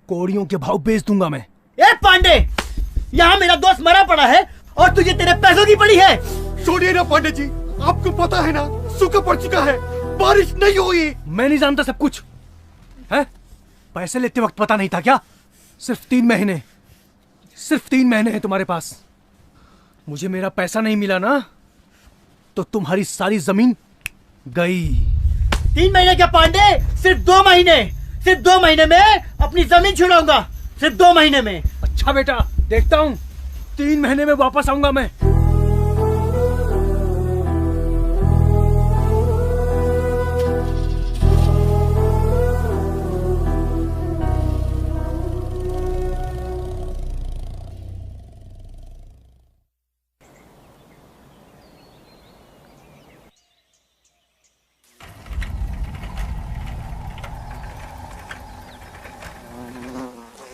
कौड़ियों के भाव बेच दूंगा मैं। ए पांडे, यहाँ मेरा दोस्त मरा पड़ा है और तुझे तेरे पैसों की पड़ी है। छोड़िए ना पांडे जी, आपको पता है ना सूखा पड़ चुका है, बारिश नहीं हुई। मैं नहीं जानता सब कुछ है? पैसे लेते वक्त पता नहीं था क्या? सिर्फ 3 महीने, सिर्फ 3 महीने हैं तुम्हारे पास। मुझे मेरा पैसा नहीं मिला ना तो तुम्हारी सारी जमीन गई। 3 महीने क्या पांडे, सिर्फ 2 महीने, सिर्फ 2 महीने में अपनी जमीन छुड़ाऊंगा, सिर्फ 2 महीने में। अच्छा बेटा, देखता हूँ 3 महीने में वापस आऊंगा मैं।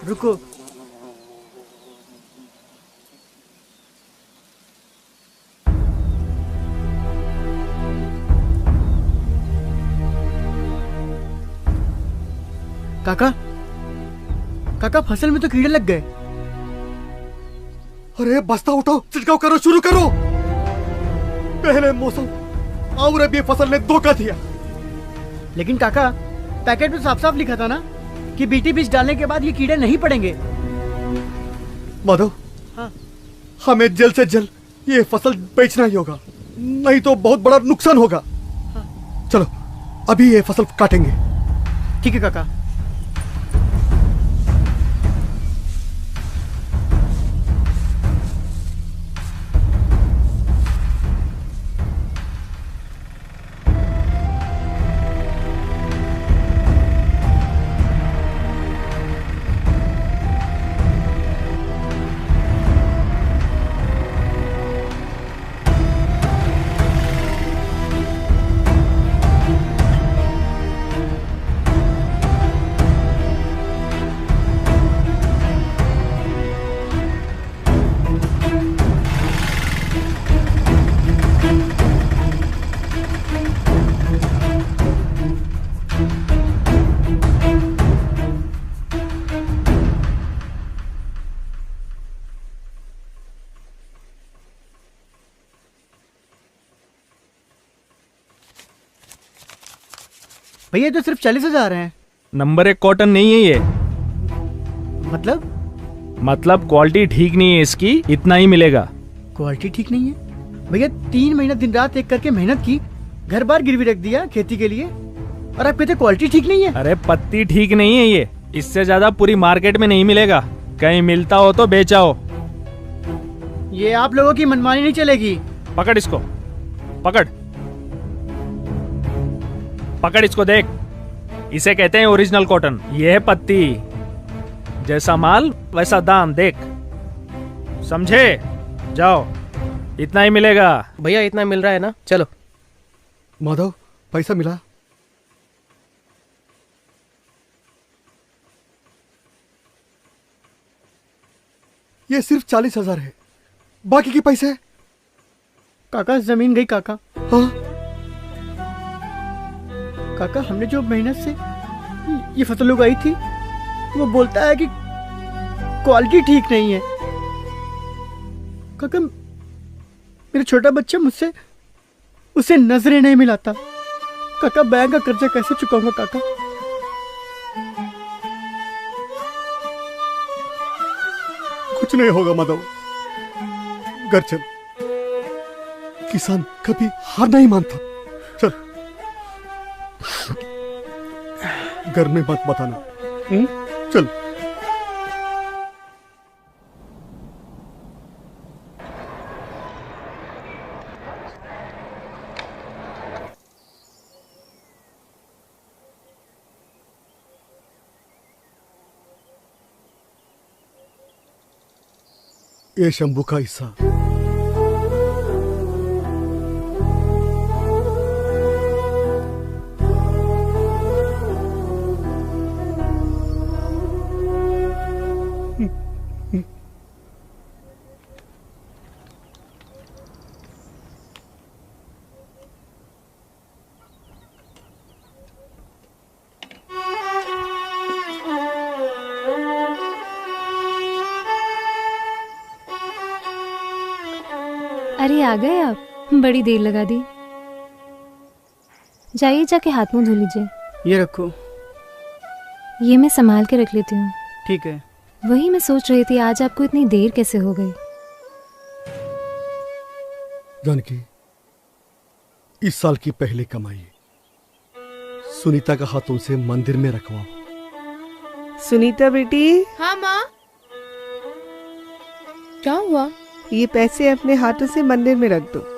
रुको, काका, काका फसल में तो कीड़े लग गए। अरे बस्ता उठाओ, छिड़काव करो, शुरू करो। पहले मौसम और अब ये फसल ने धोखा दिया। लेकिन काका, पैकेट में साफ साफ लिखा था ना कि बीटी बीज डालने के बाद ये कीड़े नहीं पड़ेंगे। माधव, हाँ। हमें जल्द से जल्द ये फसल बेचना ही होगा, नहीं तो बहुत बड़ा नुकसान होगा। हाँ। चलो अभी ये फसल काटेंगे। ठीक है काका। भैया तो सिर्फ 40,000 हैं। नंबर 1 कॉटन नहीं है ये। मतलब क्वालिटी ठीक नहीं है इसकी, इतना ही मिलेगा। क्वालिटी ठीक नहीं है भैया? 3 महीना दिन रात एक करके मेहनत की, घर बार गिरवी रख दिया खेती के लिए, और आप कहते क्वालिटी ठीक नहीं है। अरे पत्ती ठीक नहीं है ये, इससे ज्यादा पूरी मार्केट में नहीं मिलेगा। कहीं मिलता हो तो बेचाओ। ये आप लोगों की मनमानी नहीं चलेगी। पकड़ इसको, पकड़ पकड़ इसको, देख, इसे कहते हैं ओरिजिनल कॉटन। ये है पत्ती, जैसा माल वैसा दाम, देख, समझे? जाओ, इतना ही मिलेगा। भैया इतना मिल रहा है ना, चलो। माधव, पैसा मिला? ये सिर्फ 40,000 है, बाकी के पैसे? काका जमीन गई काका। हाँ? काका हमने जो मेहनत से ये फसल उगाई थी, वो बोलता है कि क्वालिटी ठीक नहीं है। काका मेरा छोटा बच्चा मुझसे उसे नजरें नहीं मिलाता। काका बैंक का कर्जा कैसे चुकाऊंगा काका? कुछ नहीं होगा माधव, घर चल। किसान कभी हार नहीं मानता। चल, घर में बात बताना। चल। ये शंभू का हिस्सा। अरे आ गए आप, बड़ी देर लगा दी। जाइए जाके हाथ मुंह धो लीजिए। ये रखो। ये मैं संभाल के रख लेती हूँ। ठीक है। वही मैं सोच रही थी आज आपको इतनी देर कैसे हो गई। जानकी, इस साल की पहली कमाई सुनीता का हाथों से मंदिर में रखवाओ। सुनीता बेटी। हाँ माँ। क्या हुआ? ये पैसे अपने हाथों से मंदिर में रख दो।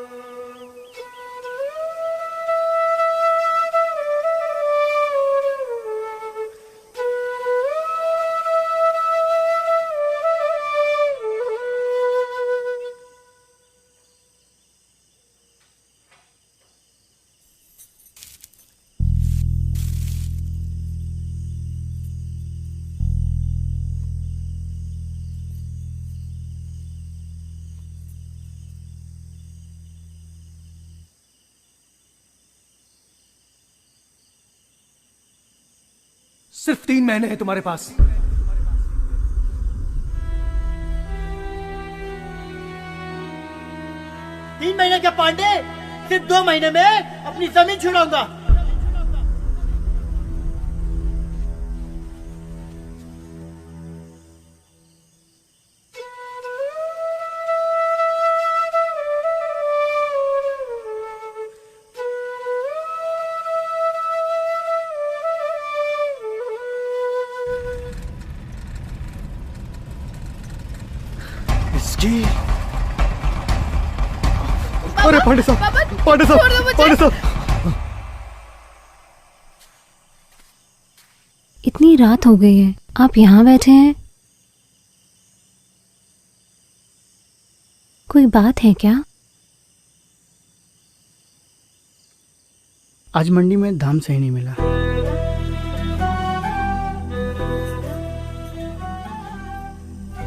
सिर्फ 3 महीने हैं तुम्हारे पास। तीन महीने क्या पांडे, सिर्फ 2 महीने में अपनी जमीन छुड़ाऊंगा। अरे पांडे साहब, पांडे साहब, पांडे साहब। इतनी रात हो गई है, आप यहाँ बैठे हैं? कोई बात है क्या? आज मंडी में धाम सही नहीं मिला।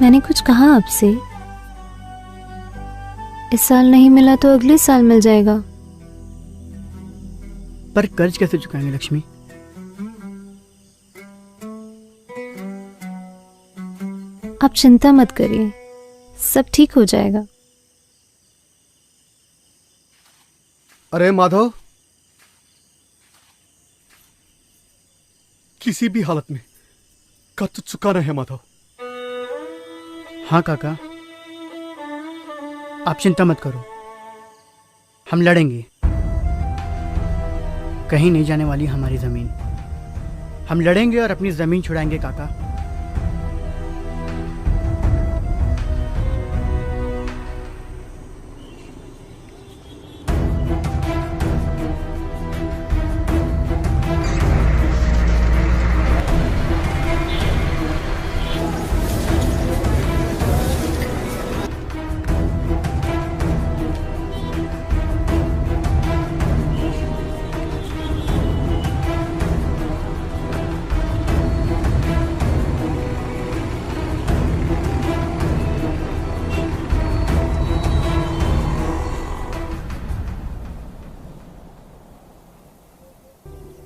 मैंने कुछ कहा आपसे? इस साल नहीं मिला तो अगले साल मिल जाएगा। पर कर्ज कैसे चुकाएंगे लक्ष्मी? आप चिंता मत करिए, सब ठीक हो जाएगा। अरे माधव, किसी भी हालत में कर्ज चुकाना है माधव। हाँ काका, आप चिंता मत करो, हम लड़ेंगे। कहीं नहीं जाने वाली हमारी जमीन। हम लड़ेंगे और अपनी जमीन छुड़ाएंगे काका।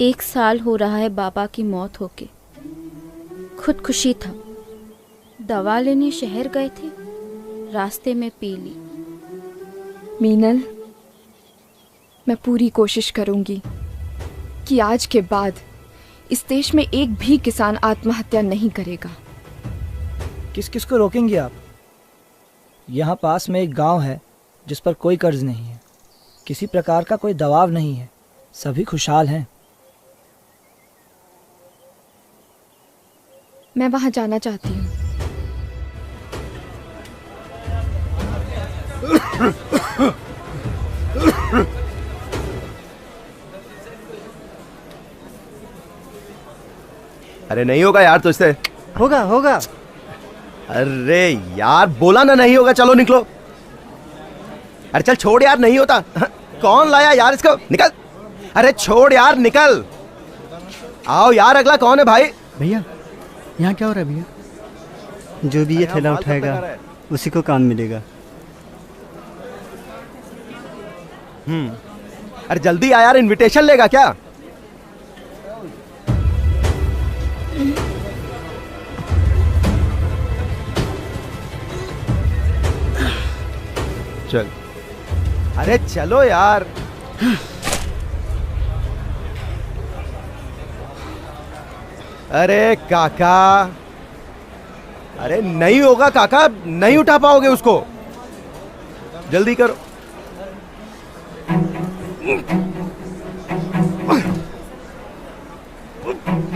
एक साल हो रहा है बाबा की मौत होके। खुदकुशी था। दवा लेने शहर गए थे, रास्ते में पी ली। मीनल, मैं पूरी कोशिश करूंगी कि आज के बाद इस देश में एक भी किसान आत्महत्या नहीं करेगा। किस किस को रोकेंगे आप? यहाँ पास में एक गांव है जिस पर कोई कर्ज नहीं है, किसी प्रकार का कोई दबाव नहीं है, सभी खुशहाल हैं। मैं वहां जाना चाहती हूँ। अरे नहीं होगा यार तुझसे। होगा होगा। अरे यार बोला ना नहीं होगा, चलो निकलो। अरे चल छोड़ यार, नहीं होता। कौन लाया यार इसको, निकल। अरे छोड़ यार, निकल। आओ यार, अगला कौन है भाई? भैया यहाँ क्या हो रहा है भैया? जो भी ये थैला उठाएगा उसी को काम मिलेगा। अरे जल्दी आ यार, इनविटेशन लेगा क्या? चल। अरे चलो यार। अरे काका, अरे नहीं होगा काका, नहीं उठा पाओगे उसको, जल्दी करो।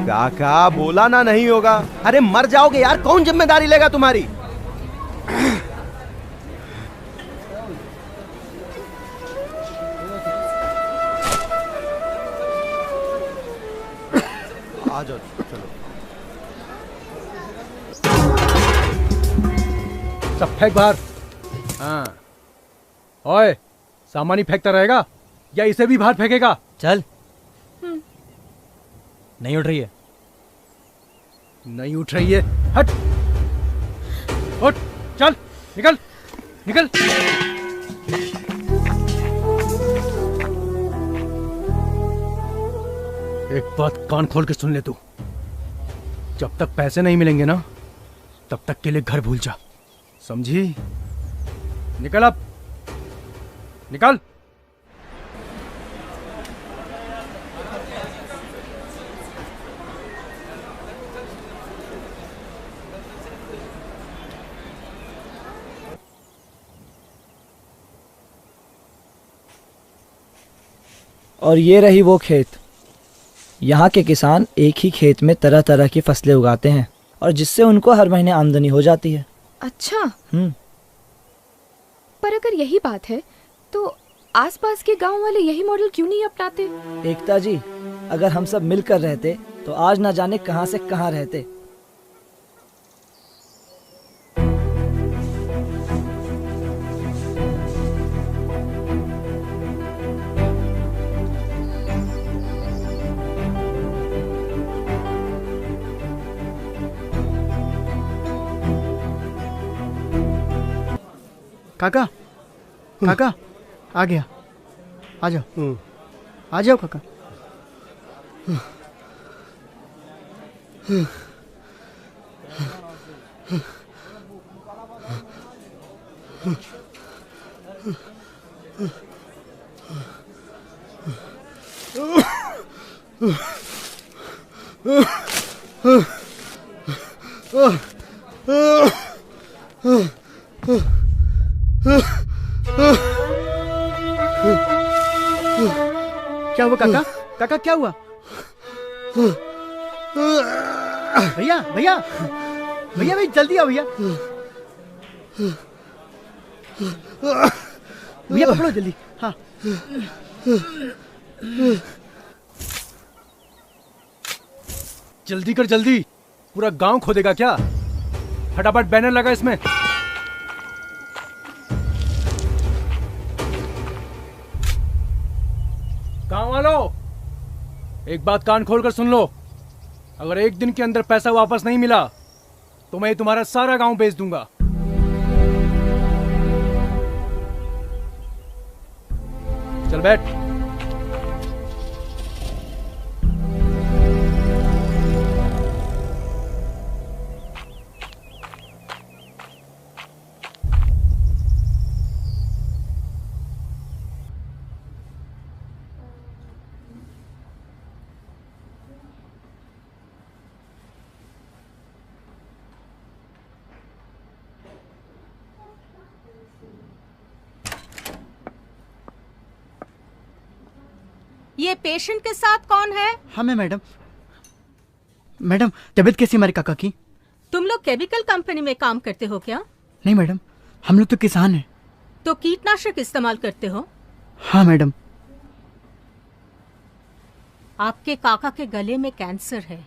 काका बोला ना नहीं होगा। अरे मर जाओगे यार, कौन जिम्मेदारी लेगा तुम्हारी? आ जाओ, चलो। सब फेंक बाहर। हाँ, ओए, सामान ही फेंकता रहेगा या इसे भी बाहर फेंकेगा? चल। नहीं उठ रही है। नहीं उठ रही है, हट। उठ, चल, निकल, निकल। एक बात कान खोल के सुन ले तू, जब तक पैसे नहीं मिलेंगे ना, तब तक के लिए घर भूल जा, समझी? निकल अब, निकल। और ये रही वो खेत। यहाँ के किसान एक ही खेत में तरह तरह की फसलें उगाते हैं और जिससे उनको हर महीने आमदनी हो जाती है। अच्छा। पर अगर यही बात है तो आसपास के गांव वाले यही मॉडल क्यों नहीं अपनाते? एकता जी, अगर हम सब मिलकर रहते तो आज ना जाने कहां से कहां रहते। काका, काका, आ गया। आ जाओ, आ जाओ काका। क्या हुआ काका? काका क्या हुआ? भैया भैया भैया भाई जल्दी आओ भैया। भैया पकड़ो जल्दी। हाँ। जल्दी कर जल्दी, पूरा गांव खोदेगा क्या? फटाफट बैनर लगा इसमें। गांव वालों, एक बात कान खोलकर सुन लो, अगर एक दिन के अंदर पैसा वापस नहीं मिला तो मैं तुम्हारा सारा गांव बेच दूंगा। चल बैठ। ये पेशेंट के साथ कौन है? हाँ मैं मैडम। मैडम तबीयत कैसी हमारे काका की? तुम लोग केमिकल कंपनी में काम करते हो क्या? नहीं मैडम, हम लोग तो किसान हैं। तो कीटनाशक इस्तेमाल करते हो? हाँ मैडम। आपके काका के गले में कैंसर है,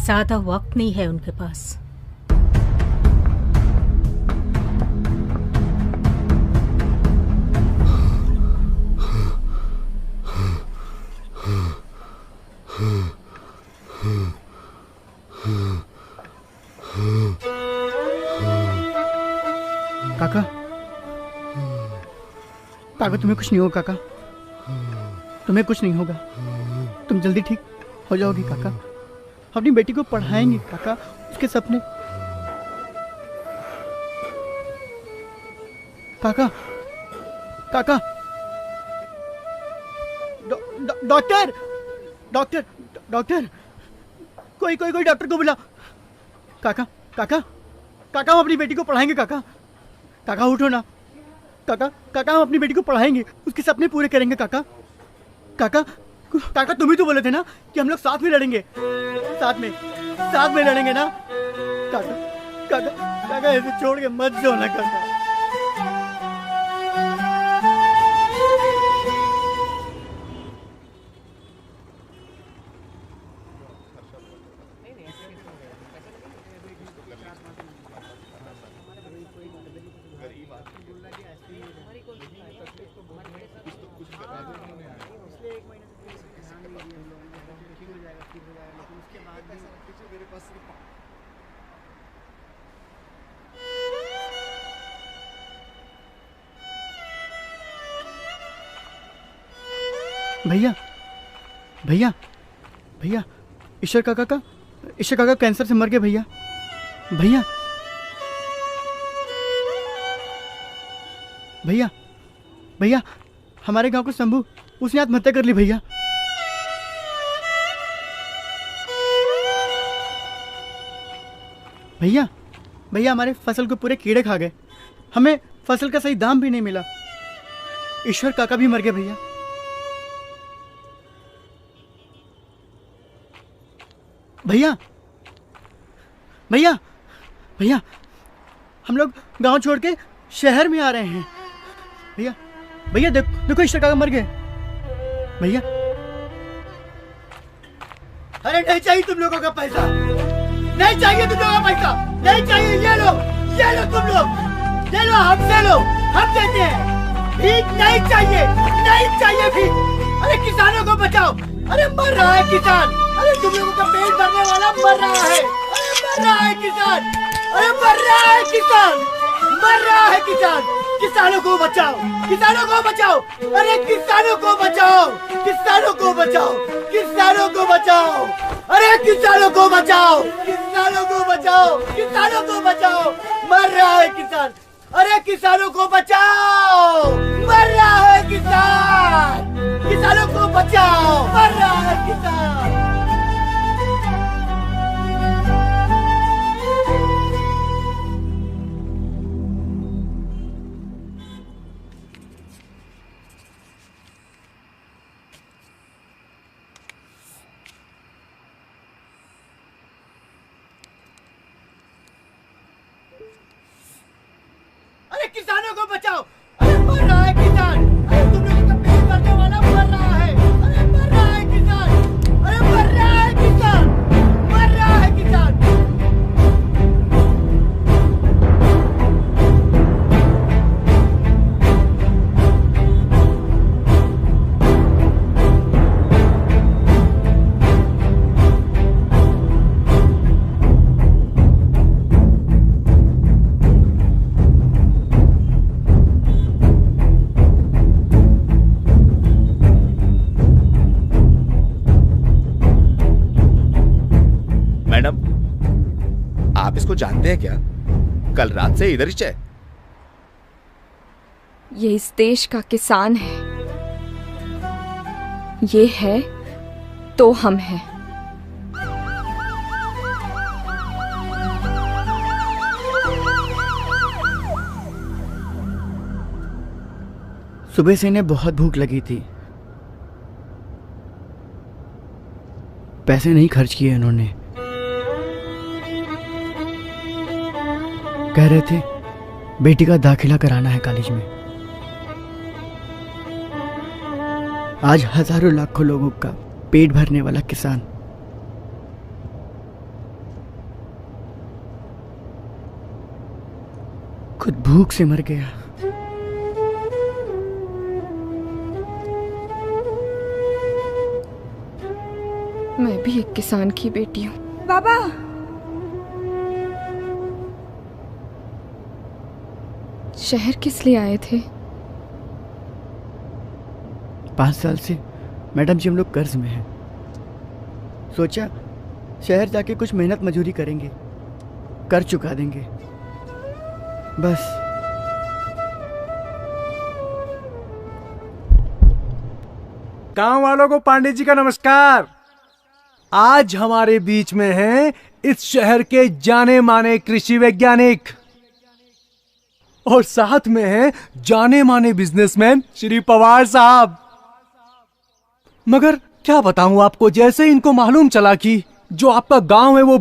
ज्यादा वक्त नहीं है उनके पास। काका तुम्हें कुछ नहीं होगा काका, तुम्हें कुछ नहीं होगा, तुम जल्दी ठीक हो जाओगी काका। अपनी बेटी को पढ़ाएंगे काका, उसके सपने। काका काका डॉक्टर डॉक्टर डॉक्टर कोई कोई कोई डॉक्टर को बुला। काका काका काका हम अपनी बेटी को पढ़ाएंगे काका। काका उठो ना काका, काका हम अपनी बेटी को पढ़ाएंगे, उसके सपने पूरे करेंगे काका। काका काका तुम ही तो बोले थे ना कि हम लोग साथ में लड़ेंगे, साथ में लड़ेंगे ना काका। काका काका ऐसे छोड़ के मत जाओ ना काका। भैया भैया भैया ईश्वर काका कैंसर से मर गए भैया। भैया भैया भैया हमारे गांव को शंभू, उसने आत्महत्या कर ली भैया। भैया भैया हमारे फसल को पूरे कीड़े खा गए, हमें फसल का सही दाम भी नहीं मिला। ईश्वर काका भी मर गए भैया। भैया भैया भैया हम लोग गांव छोड़ के शहर में आ रहे हैं भैया। भैया देखो ईश्वर काका मर गए भैया। अरे नहीं चाहिए तुम लोगों का पैसा, नहीं चाहिए तुम लोगों का पैसा, नहीं चाहिए। ये लो तुम लोग, ये लो हमसे लो, हम देते हैं। भीख नहीं चाहिए, नहीं चाहिए भीख। अरे किसानों को बचाओ, अरे मर रहा है किसान, अरे तुम लोगों का पेट भरने वाला मर रहा है, अरे मर रहा है किसान, अरे मर रहा है किसान, मर रहा है किसान। किसानों को बचाओ, किसानों को बचाओ, अरे किसानों को बचाओ, किसानों को बचाओ, किसानों को बचाओ, अरे किसानों को बचाओ, किसानों को बचाओ, किसानों को बचाओ। मर रहा है किसान, अरे किसानों को बचाओ, मर रहा है किसान, किसानों को बचाओ, मर रहा है किसान। अरे किसानों को बचाओ, अरे मर रहा है किसान, अरे तुम लोगों का पेट भरने वाला मर रहा है, अरे मर रहा है किसान, अरे मर रहा है किसान, मर रहा है किसान। आप इसको जानते हैं क्या? कल रात से इधर ही है। ये इस देश का किसान है, ये है तो हम हैं। सुबह से इन्हें बहुत भूख लगी थी, पैसे नहीं खर्च किए इन्होंने। कह रहे थे बेटी का दाखिला कराना है कॉलेज में। आज हजारों लाखों लोगों का पेट भरने वाला किसान खुद भूख से मर गया। मैं भी एक किसान की बेटी हूँ। बाबा शहर किस लिए आए थे? 5 साल से मैडम जी हम लोग कर्ज में हैं। सोचा शहर जाके कुछ मेहनत मजदूरी करेंगे, कर चुका देंगे बस। गांव वालों को पांडे जी का नमस्कार। आज हमारे बीच में हैं इस शहर के जाने माने कृषि वैज्ञानिक और साथ में हैं जाने माने बिजनेसमैन श्री पवार साहब। मगर क्या बताऊं आपको, जैसे इनको मालूम चला कि जो आपका गांव है वो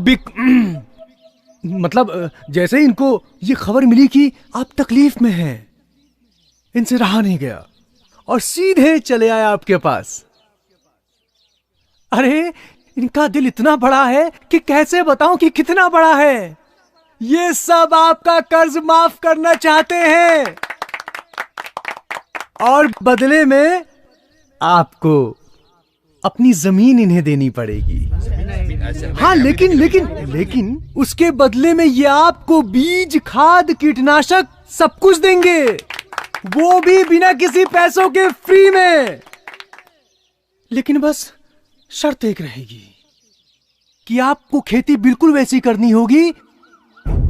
मतलब जैसे इनको ये खबर मिली कि आप तकलीफ में हैं, इनसे रहा नहीं गया और सीधे चले आए आपके पास। अरे इनका दिल इतना बड़ा है कि कैसे बताऊं कि कितना बड़ा है। ये सब आपका कर्ज माफ करना चाहते हैं और बदले में आपको अपनी जमीन इन्हें देनी पड़ेगी। हाँ, लेकिन उसके बदले में ये आपको बीज, खाद, कीटनाशक सब कुछ देंगे, वो भी बिना किसी पैसों के फ्री में। लेकिन बस शर्त एक रहेगी कि आपको खेती बिल्कुल वैसी करनी होगी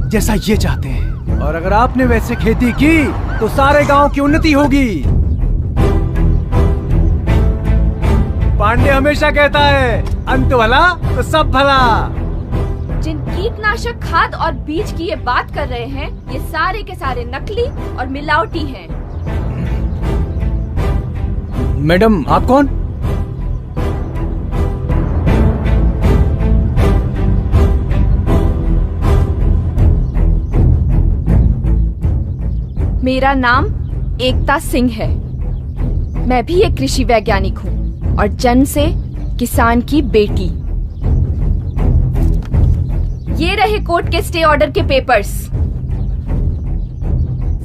जैसा ये चाहते हैं, और अगर आपने वैसे खेती की तो सारे गांव की उन्नति होगी। पांडे हमेशा कहता है अंत भला तो सब भला। जिन कीटनाशक, खाद और बीज की ये बात कर रहे हैं, ये सारे के सारे नकली और मिलावटी हैं। मैडम आप कौन? मेरा नाम एकता सिंह है। मैं भी एक कृषि वैज्ञानिक हूँ और जन्म से किसान की बेटी। ये रहे कोर्ट के स्टे ऑर्डर के पेपर्स।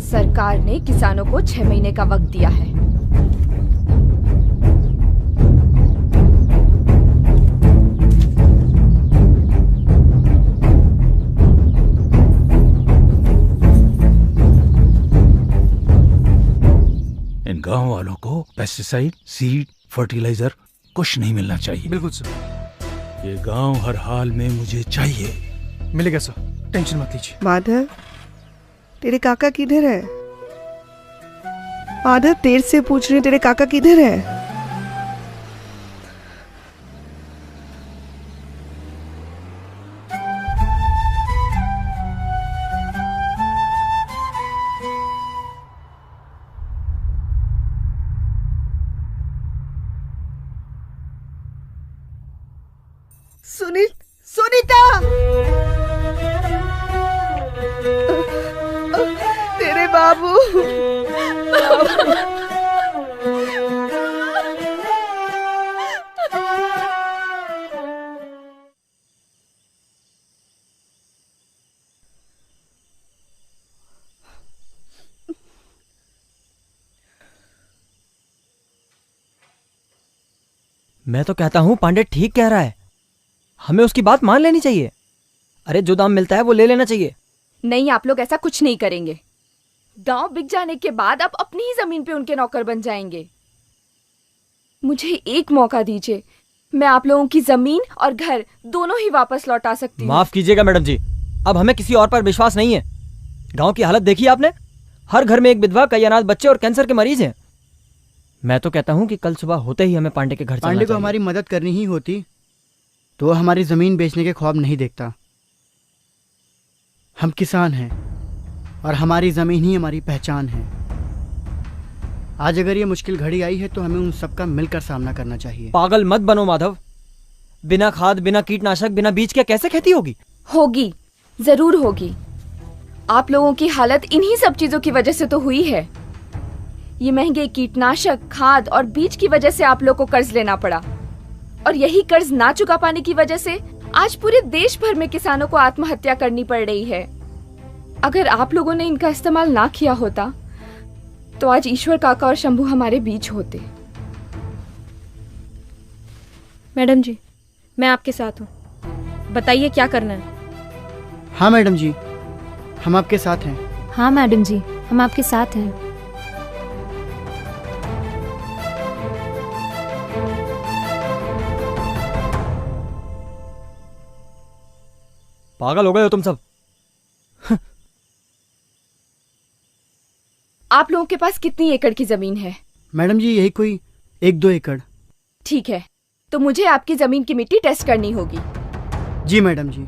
सरकार ने किसानों को 6 महीने का वक्त दिया है। इन गांव वालों को पेस्टिसाइड, सीड, फर्टिलाइजर कुछ नहीं मिलना चाहिए। बिल्कुल सर। ये गांव हर हाल में मुझे चाहिए। मिलेगा सर, टेंशन मत लीजिए। माधव, तेरे काका किधर है? माधव, तेरे से पूछ रही, तेरे काका किधर है? सुनीता, तेरे बाबू। मैं तो कहता हूँ पांडे ठीक कह रहा है, हमें उसकी बात मान लेनी चाहिए। अरे जो दाम मिलता है वो ले लेना चाहिए। नहीं, आप लोग ऐसा कुछ नहीं करेंगे। गांव बिक जाने के बाद आप अपनी ही जमीन पे उनके नौकर बन जाएंगे। मुझे एक मौका दीजिए, मैं आप लोगों की जमीन और घर दोनों ही वापस लौटा सकती हूँ। माफ कीजिएगा मैडम जी, अब हमें किसी और पर विश्वास नहीं है। गांव की हालत देखी आपने, हर घर में एक विधवा, कई अनाथ बच्चे और कैंसर के मरीज हैं। मैं तो कहता हूँ कि कल सुबह होते ही हमें पांडे के घर चलना चाहिए। पांडे को हमारी मदद करनी ही होती तो वो हमारी जमीन बेचने के ख्वाब नहीं देखता। हम किसान हैं और हमारी जमीन ही हमारी पहचान है। आज अगर ये मुश्किल घड़ी आई है तो हमें उन सबका मिलकर सामना करना चाहिए। पागल मत बनो माधव, बिना खाद, बिना कीटनाशक, बिना बीज के कैसे खेती होगी? होगी, जरूर होगी। आप लोगों की हालत इन्हीं सब चीजों की वजह से तो हुई है। ये महंगे कीटनाशक, खाद और बीज की वजह से आप लोग को कर्ज लेना पड़ा, और यही कर्ज ना चुका पाने की वजह से आज पूरे देश भर में किसानों को आत्महत्या करनी पड़ रही है। अगर आप लोगों ने इनका इस्तेमाल ना किया होता तो आज ईश्वर काका और शंभू हमारे बीच होते। मैडम जी, मैं आपके साथ हूँ, बताइए क्या करना है। हाँ मैडम जी, हम आपके साथ हैं। हाँ मैडम जी, हम आपके साथ हैं। पागल हो गए हो तुम सब। आप लोगों के पास कितनी एकड़ की जमीन है? मैडम जी यही कोई 1-2 एकड़। ठीक है, तो मुझे आपकी जमीन की मिट्टी टेस्ट करनी होगी। जी मैडम जी।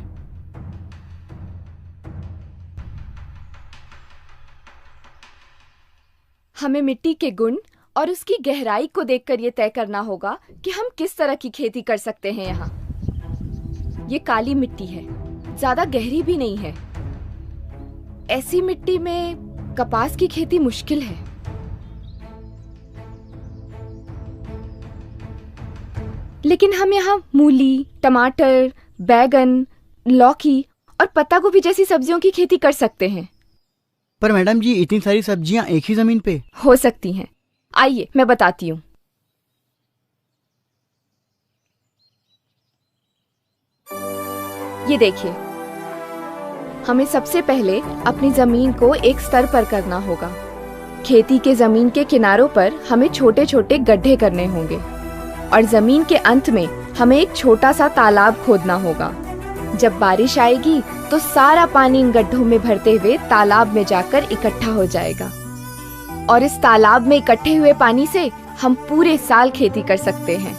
हमें मिट्टी के गुण और उसकी गहराई को देखकर यह तय करना होगा कि हम किस तरह की खेती कर सकते हैं। यहाँ ये काली मिट्टी है, ज्यादा गहरी भी नहीं है। ऐसी मिट्टी में कपास की खेती मुश्किल है। लेकिन हम यहाँ मूली, टमाटर, बैगन, लौकी और पत्ता गोभी जैसी सब्जियों की खेती कर सकते हैं। पर मैडम जी इतनी सारी सब्जियां एक ही जमीन पे हो सकती हैं। आइए मैं बताती हूँ। ये देखिए, हमें सबसे पहले अपनी जमीन को एक स्तर पर करना होगा। खेती के जमीन के किनारों पर हमें छोटे छोटे गड्ढे करने होंगे और जमीन के अंत में हमें एक छोटा सा तालाब खोदना होगा। जब बारिश आएगी तो सारा पानी इन गड्ढों में भरते हुए तालाब में जाकर इकट्ठा हो जाएगा और इस तालाब में इकट्ठे हुए पानी से हम पूरे साल खेती कर सकते हैं।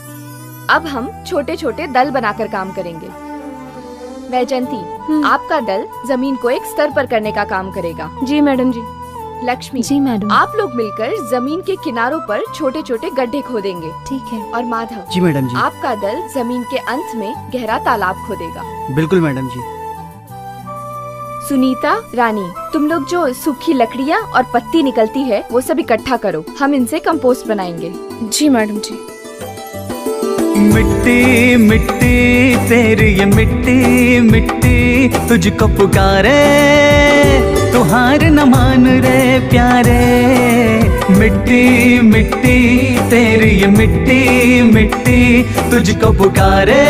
अब हम छोटे छोटे दल बनाकर काम करेंगे। वैजयंती, आपका दल जमीन को एक स्तर पर करने का काम करेगा। जी मैडम जी। लक्ष्मी जी मैडम। आप लोग मिलकर जमीन के किनारों पर छोटे छोटे गड्ढे खोदेंगे। ठीक है। और माधव जी मैडम जी। आपका दल जमीन के अंत में गहरा तालाब खोदेगा। बिल्कुल मैडम जी। सुनीता, रानी, तुम लोग जो सूखी लकड़ियाँ और पत्ती निकलती है वो सब इकट्ठा करो, हम इनसे कंपोस्ट बनाएंगे। जी मैडम जी। मिट्टी मिट्टी तेरी ये मिट्टी मिट्टी तुझको पुकारे, तू हार न मान रे प्यारे। मिट्टी मिट्टी तेरी ये मिट्टी मिट्टी तुझको पुकारे,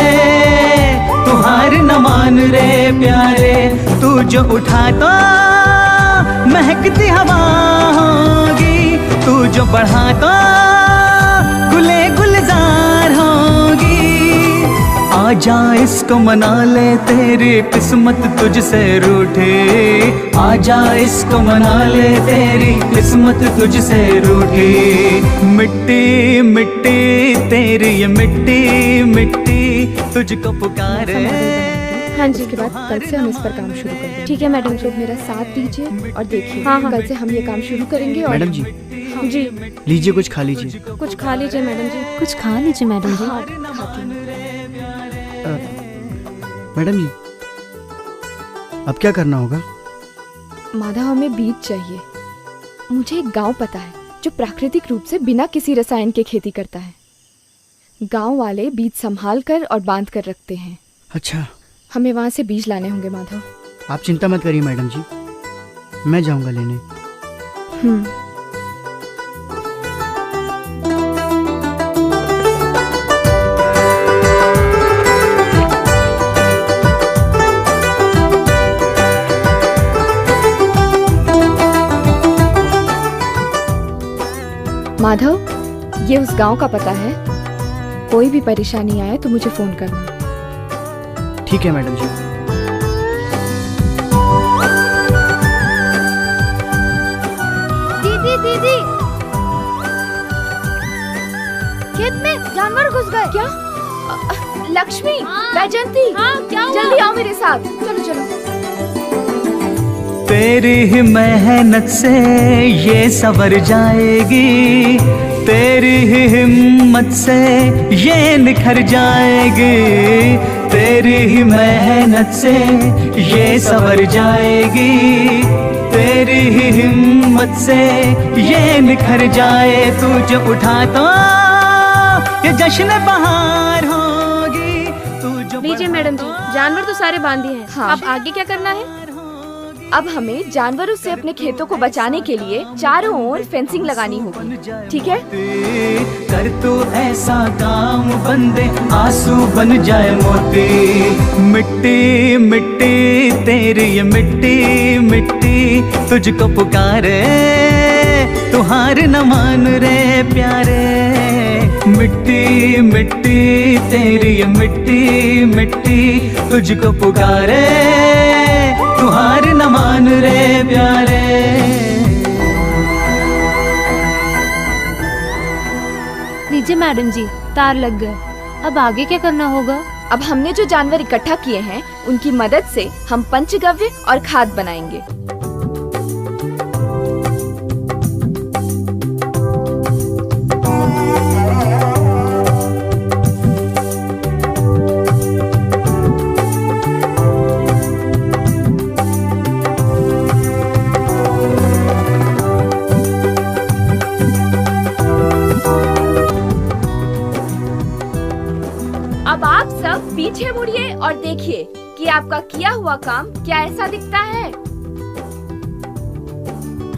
तू हार न मान रे प्यारे। तू जो उठा तो महकती हवा होगी, तू जो बढ़ा तो गुले गुलजार होगी। आजा इसको मना ले, तेरी किस्मत तुझसे रूठे। आजा इसको मना ले, तेरी किस्मत तुझसे रूठी। मिट्टी मिट्टी तेरी ये मिट्टी मिट्टी तुझको पुकारे। हाँ जी, के बाद कल से हम इस पर काम शुरू करेंगे। ठीक है मैडम, लोग मेरा साथ दीजिए और देखिए। हाँ, कल से हम ये काम शुरू करेंगे। और मैडम जी। हाँ जी। लीजिए, कुछ खा लीजिए। कुछ खा लीजिए मैडम जी। कुछ खा लीजिए मैडम जी। खाती हूँ। मैडम जी, अब क्या करना होगा? माधव, हमें बीज चाहिए। मुझे एक गांव पता है जो प्राकृतिक रूप से बिना किसी रसायन के खेती करता है। गांव वाले बीज संभाल कर और बांध कर रखते हैं। अच्छा। हमें वहां से बीज लाने होंगे माधव। आप चिंता मत करिए मैडम जी, मैं जाऊंगा लेने। माधव, ये उस गांव का पता है। कोई भी परेशानी आए तो मुझे फोन करना। ठीक है मैडम जी। दीदी दीदी, खेत में जानवर घुस गए। क्या? लक्ष्मी, वैजयंती, क्या हुआ? जल्दी आओ मेरे साथ। चलो चलो। तेरी ही मेहनत से ये सवर जाएगी, तेरी ही हिम्मत से ये निखर जाएगी। तेरी ही मेहनत से ये सवर जाएगी, तेरी ही हिम्मत से ये निखर जाए। तू जो उठा तो ये जश्न बहार होगी। तू जो लीजिए मैडम जी, जानवर तो सारे बांध दिए हैं। हाँ। अब आगे क्या करना है? अब हमें जानवरों से अपने खेतों को बचाने के लिए चारों ओर फेंसिंग लगानी होगी। ठीक है? कर तू ऐसा काम, बंदे आंसू बन जाए मोती। मिट्टी मिट्टी तेरी ये मिट्टी मिट्टी तुझको पुकारे, तू हार न मान रे प्यारे। मिट्टी मिट्टी तेरी ये मिट्टी मिट्टी तुझको पुकारे, तू हार न मान रे प्यारे। लीजिए मैडम जी, तार लग गए। अब आगे क्या करना होगा? अब हमने जो जानवर इकट्ठा किए हैं उनकी मदद से हम पंचगव्य और खाद बनाएंगे। अब आप सब पीछे मुड़िए और देखिए कि आपका किया हुआ काम क्या ऐसा दिखता है।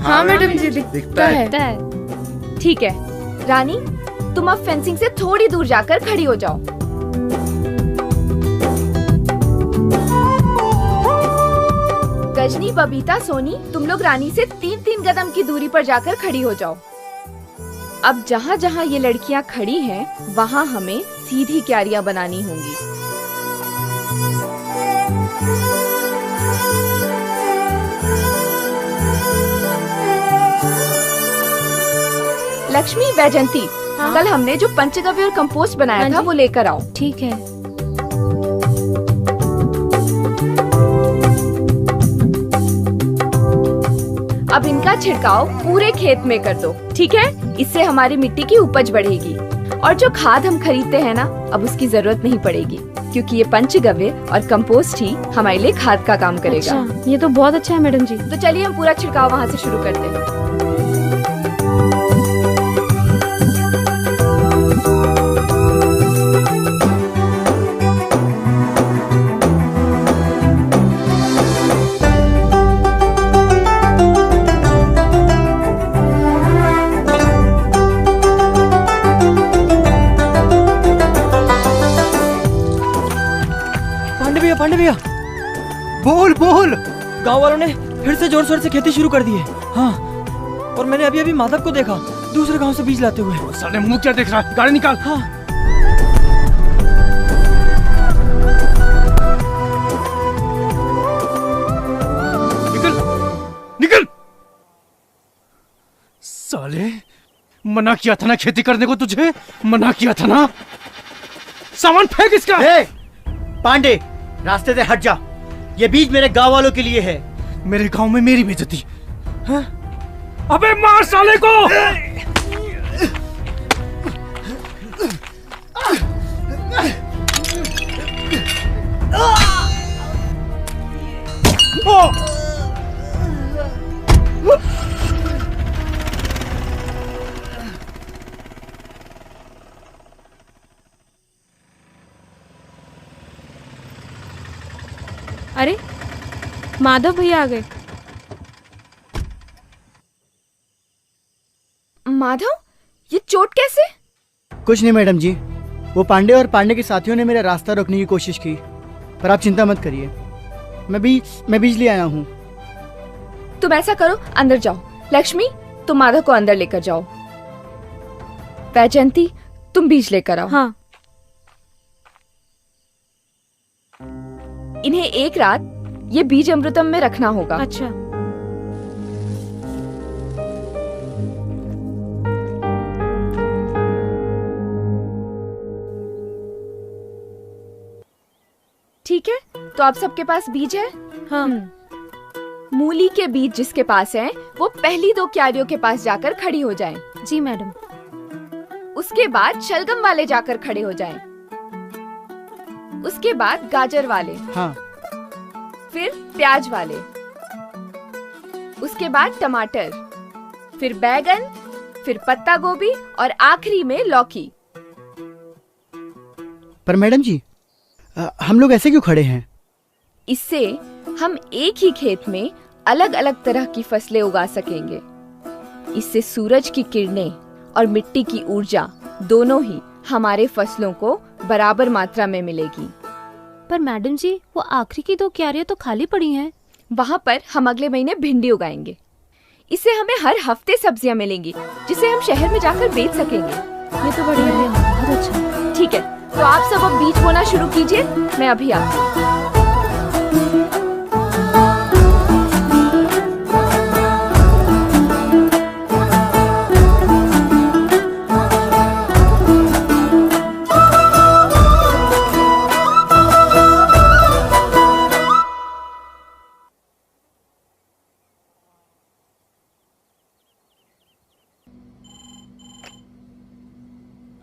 हाँ मैडम जी, दिखता है। ठीक है रानी, तुम अब फेंसिंग से थोड़ी दूर जाकर खड़ी हो जाओ। गजनी, बबीता, सोनी, तुम लोग रानी से 3-3 कदम की दूरी पर जाकर खड़ी हो जाओ। अब जहाँ जहाँ ये लड़कियाँ खड़ी हैं, वहाँ हमें सीधी क्यारियाँ बनानी होंगी। लक्ष्मी, वैजंती, कल हमने जो पंचगव्य और कंपोस्ट बनाया था वो लेकर आओ। ठीक है। अब इनका छिड़काव पूरे खेत में कर दो, ठीक है? इससे हमारी मिट्टी की उपज बढ़ेगी। और जो खाद हम खरीदते हैं ना, अब उसकी जरूरत नहीं पड़ेगी, क्योंकि ये पंचगव्य और कंपोस्ट ही हमारे लिए खाद का काम करेगा। अच्छा, ये तो बहुत अच्छा है मैडम जी। तो चलिए हम पूरा छिड़काव वहाँ से शुरू करते हैं। पांडे भैया, बोल बोल। गांव वालों ने फिर से जोर शोर से खेती शुरू कर दी है। हाँ, और मैंने अभी माधव को देखा दूसरे गांव से बीज लाते हुए। साले मुंह क्या देख रहा है? गाड़ी निकाल। हाँ। निकल निकल। साले, मना किया था ना खेती करने को, तुझे मना किया था ना। सामान फेंक इसका। पांडे, रास्ते से हट जा। ये बीज मेरे गांव वालों के लिए है। मेरे गांव में मेरी बेइज्जती। अबे मार साले को। अरे माधव भैया आ गए। माधव, ये चोट कैसे? कुछ नहीं मैडम जी, वो पांडे और पांडे के साथियों ने मेरा रास्ता रोकने की कोशिश की, पर आप चिंता मत करिए, मैं बीज ले आया हूँ। तुम ऐसा करो, अंदर जाओ। लक्ष्मी, तुम माधव को अंदर लेकर जाओ। वैजयंती, तुम बीज लेकर आओ। हाँ। इन्हें एक रात ये बीज अमृतम में रखना होगा। अच्छा। ठीक है, तो आप सबके पास बीज है? हाँ। मूली के बीज जिसके पास हैं, वो पहली 2 क्यारियों के पास जाकर खड़ी हो जाएं। जी मैडम। उसके बाद शलगम वाले जाकर खड़े हो जाएं। उसके बाद गाजर वाले। हाँ। फिर प्याज वाले। उसके बाद टमाटर, फिर बैगन, फिर पत्ता गोभी और आखिरी में लौकी। पर मैडम जी, हम लोग ऐसे क्यों खड़े हैं? इससे हम एक ही खेत में अलग अलग तरह की फसलें उगा सकेंगे। इससे सूरज की किरणें और मिट्टी की ऊर्जा दोनों ही हमारे फसलों को बराबर मात्रा में मिलेगी। पर मैडम जी, वो आखिरी की 2 क्यारियां तो खाली पड़ी हैं। वहाँ पर हम अगले महीने भिंडी उगाएंगे। इससे हमें हर हफ्ते सब्जियाँ मिलेंगी, जिसे हम शहर में जाकर बेच सकेंगे। ये तो बढ़िया है, बहुत अच्छा। ठीक है, तो आप सब अब बीज बोना शुरू कीजिए, मैं अभी आती हूँ।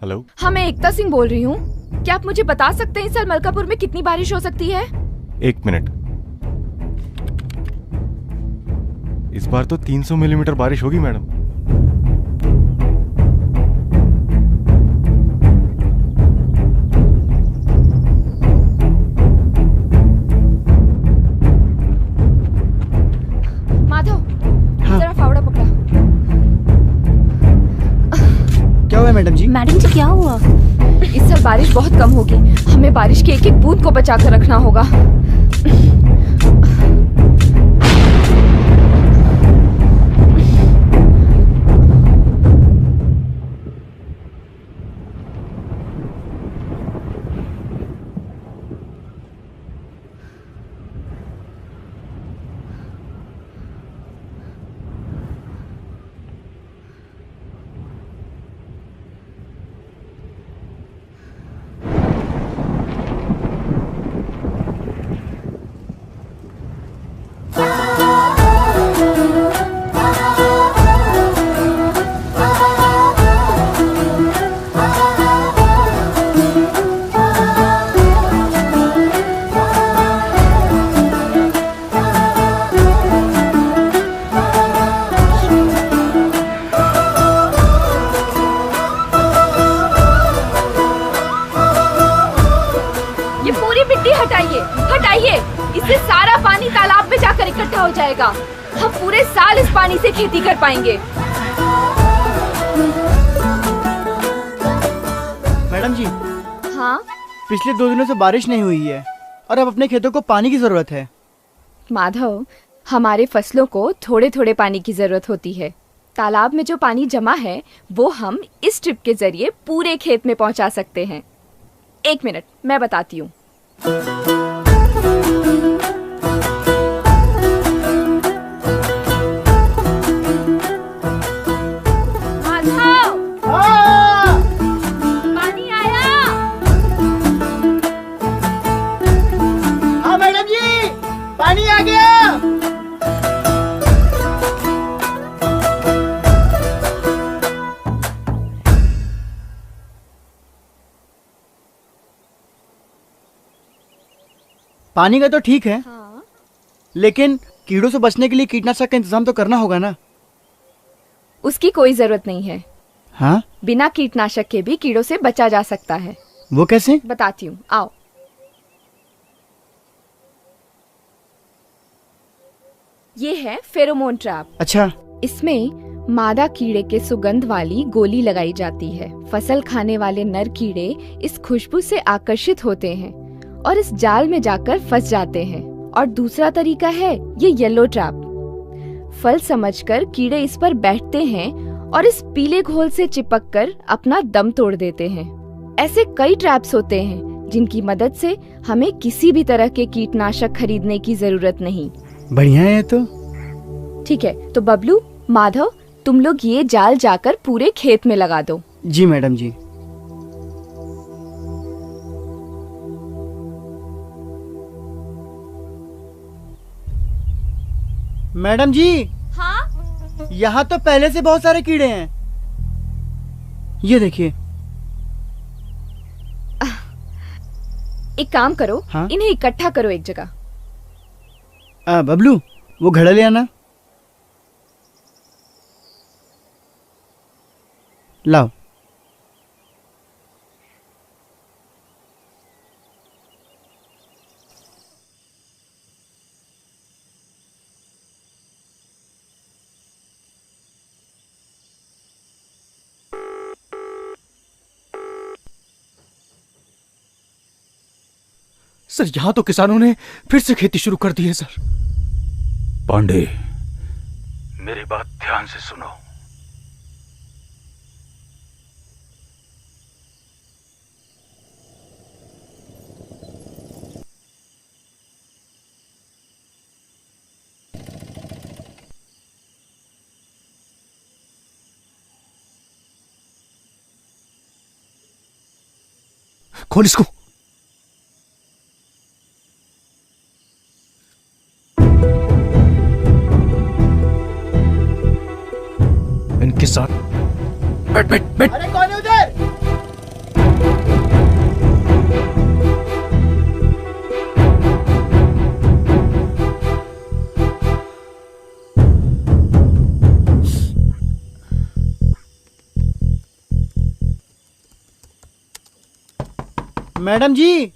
हेलो। हाँ, मैं एकता सिंह बोल रही हूँ। क्या आप मुझे बता सकते हैं इस साल मलकापुर में कितनी बारिश हो सकती है? 1 मिनट। इस बार तो 300 मिलीमीटर बारिश होगी मैडम। माधव, जरा फावड़ा पकड़ा। क्या हुआ मैडम जी? मैडम जी क्या हुआ? इस साल बारिश बहुत कम होगी। हमें बारिश की एक एक बूंद को बचा कर रखना होगा। इससे सारा पानी तालाब में जाकर इकट्ठा हो जाएगा। हम पूरे साल इस पानी से खेती कर पाएंगे। मैडम जी। हाँ? पिछले 2 दिनों से बारिश नहीं हुई है और अब अपने खेतों को पानी की जरूरत है। माधव, हमारे फसलों को थोड़े थोड़े पानी की जरूरत होती है। तालाब में जो पानी जमा है वो हम इस ट्रिप के जरिए पूरे खेत में पहुंचा सकते हैं। 1 मिनट, मैं बताती हूँ। पानी आया। हाँ मैडम जी, पानी आ गया। पानी का तो ठीक है। हाँ। लेकिन कीड़ों से बचने के लिए कीटनाशक का इंतजाम तो करना होगा ना। उसकी कोई जरूरत नहीं है। हाँ? बिना कीटनाशक के भी कीड़ों से बचा जा सकता है। वो कैसे? बताती हूँ, आओ। ये है फेरोमोन ट्रैप। अच्छा। इसमें मादा कीड़े के सुगंध वाली गोली लगाई जाती है। फसल खाने वाले नर कीड़े इस खुशबू से आकर्षित होते हैं और इस जाल में जाकर फंस जाते हैं। और दूसरा तरीका है ये येलो ट्रैप। फल समझकर कीड़े इस पर बैठते हैं और इस पीले घोल से चिपककर अपना दम तोड़ देते हैं। ऐसे कई ट्रैप्स होते हैं जिनकी मदद से हमें किसी भी तरह के कीटनाशक खरीदने की जरूरत नहीं। बढ़िया है तो। ठीक है, तो बबलू, माधव, तुम लोग ये जाल जाकर पूरे खेत में लगा दो। जी मैडम जी। मैडम जी। हाँ? यहाँ तो पहले से बहुत सारे कीड़े हैं। ये देखिए। एक काम करो। हाँ? इन्हें इकट्ठा करो एक जगह। बबलू, वो घड़ा ले आना। लाओ। सर, यहां तो किसानों ने फिर से खेती शुरू कर दी है सर। पांडे, मेरी बात ध्यान से सुनो। खोल इसको। इनके साथ बैठ बैठ बैठ। अरे कौन है उधर? मैडम जी।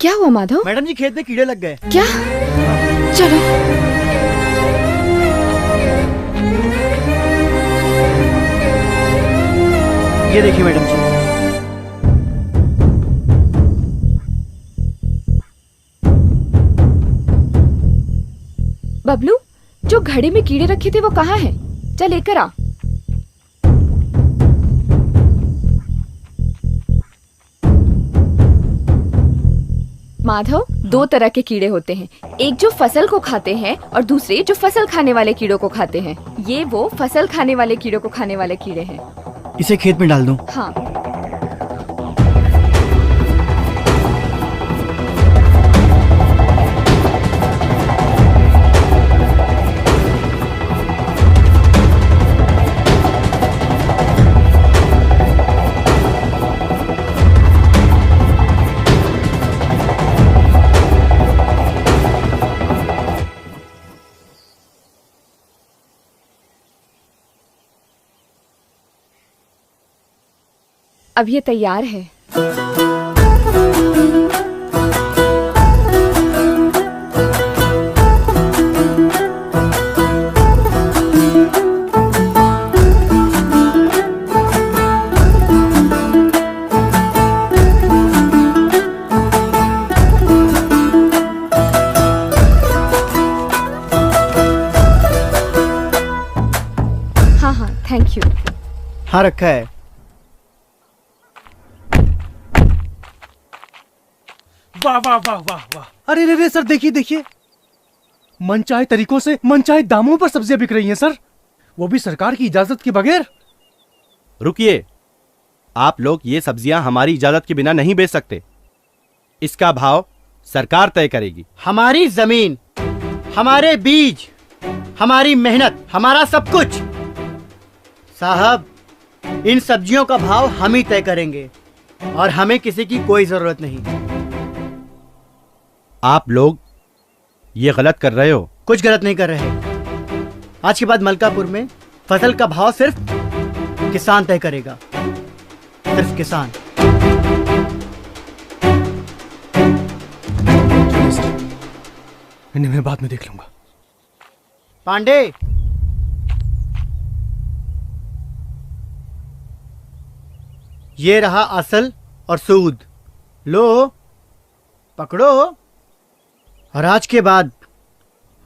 क्या हुआ माधव? मैडम जी खेत में कीड़े लग गए। क्या? चलो। ये देखिए मैडम जी। बबलू, जो घड़े में कीड़े रखे थे वो कहाँ हैं? चल लेकर आ। माधव, दो तरह के कीड़े होते हैं, एक जो फसल को खाते हैं और दूसरे जो फसल खाने वाले कीड़ों को खाते हैं। ये वो फसल खाने वाले कीड़ों को खाने वाले कीड़े हैं। इसे खेत में डाल दूं? हाँ। अब ये तैयार है। हाँ हाँ, थैंक यू। हाँ, रखा है। वाह वाह वाह वाह वाह। अरे रे रे सर, देखिए देखिए, मनचाहे तरीकों से मनचाहे दामों पर सब्जियां बिक रही हैं सर, वो भी सरकार की इजाजत के बगैर। रुकिए, आप लोग ये सब्जियां हमारी इजाजत के बिना नहीं बेच सकते। इसका भाव सरकार तय करेगी। हमारी जमीन, हमारे बीज, हमारी मेहनत, हमारा सब कुछ। साहब, इन सब्जियों का भाव हम ही तय करेंगे और हमें किसी की कोई जरूरत नहीं। आप लोग ये गलत कर रहे हो। कुछ गलत नहीं कर रहे। आज के बाद मलकापुर में फसल का भाव सिर्फ किसान तय करेगा, सिर्फ किसान। इन्हें मैं बाद में देख लूंगा। पांडे, ये रहा असल और सूद, लो पकड़ो। और आज के बाद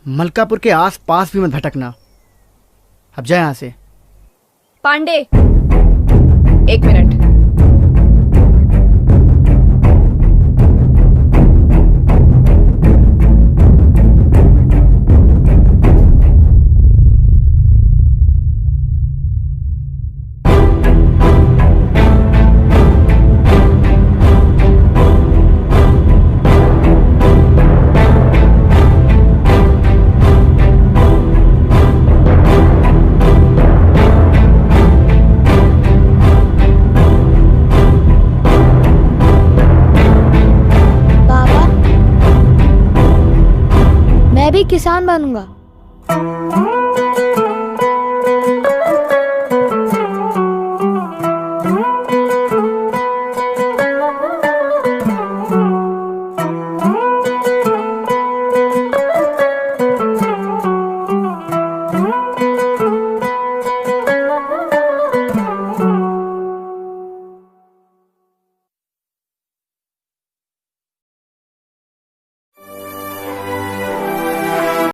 मलकापुर के आस पास भी मत भटकना। अब जाए यहां से। पांडे, एक मिनट। किसान बनूंगा।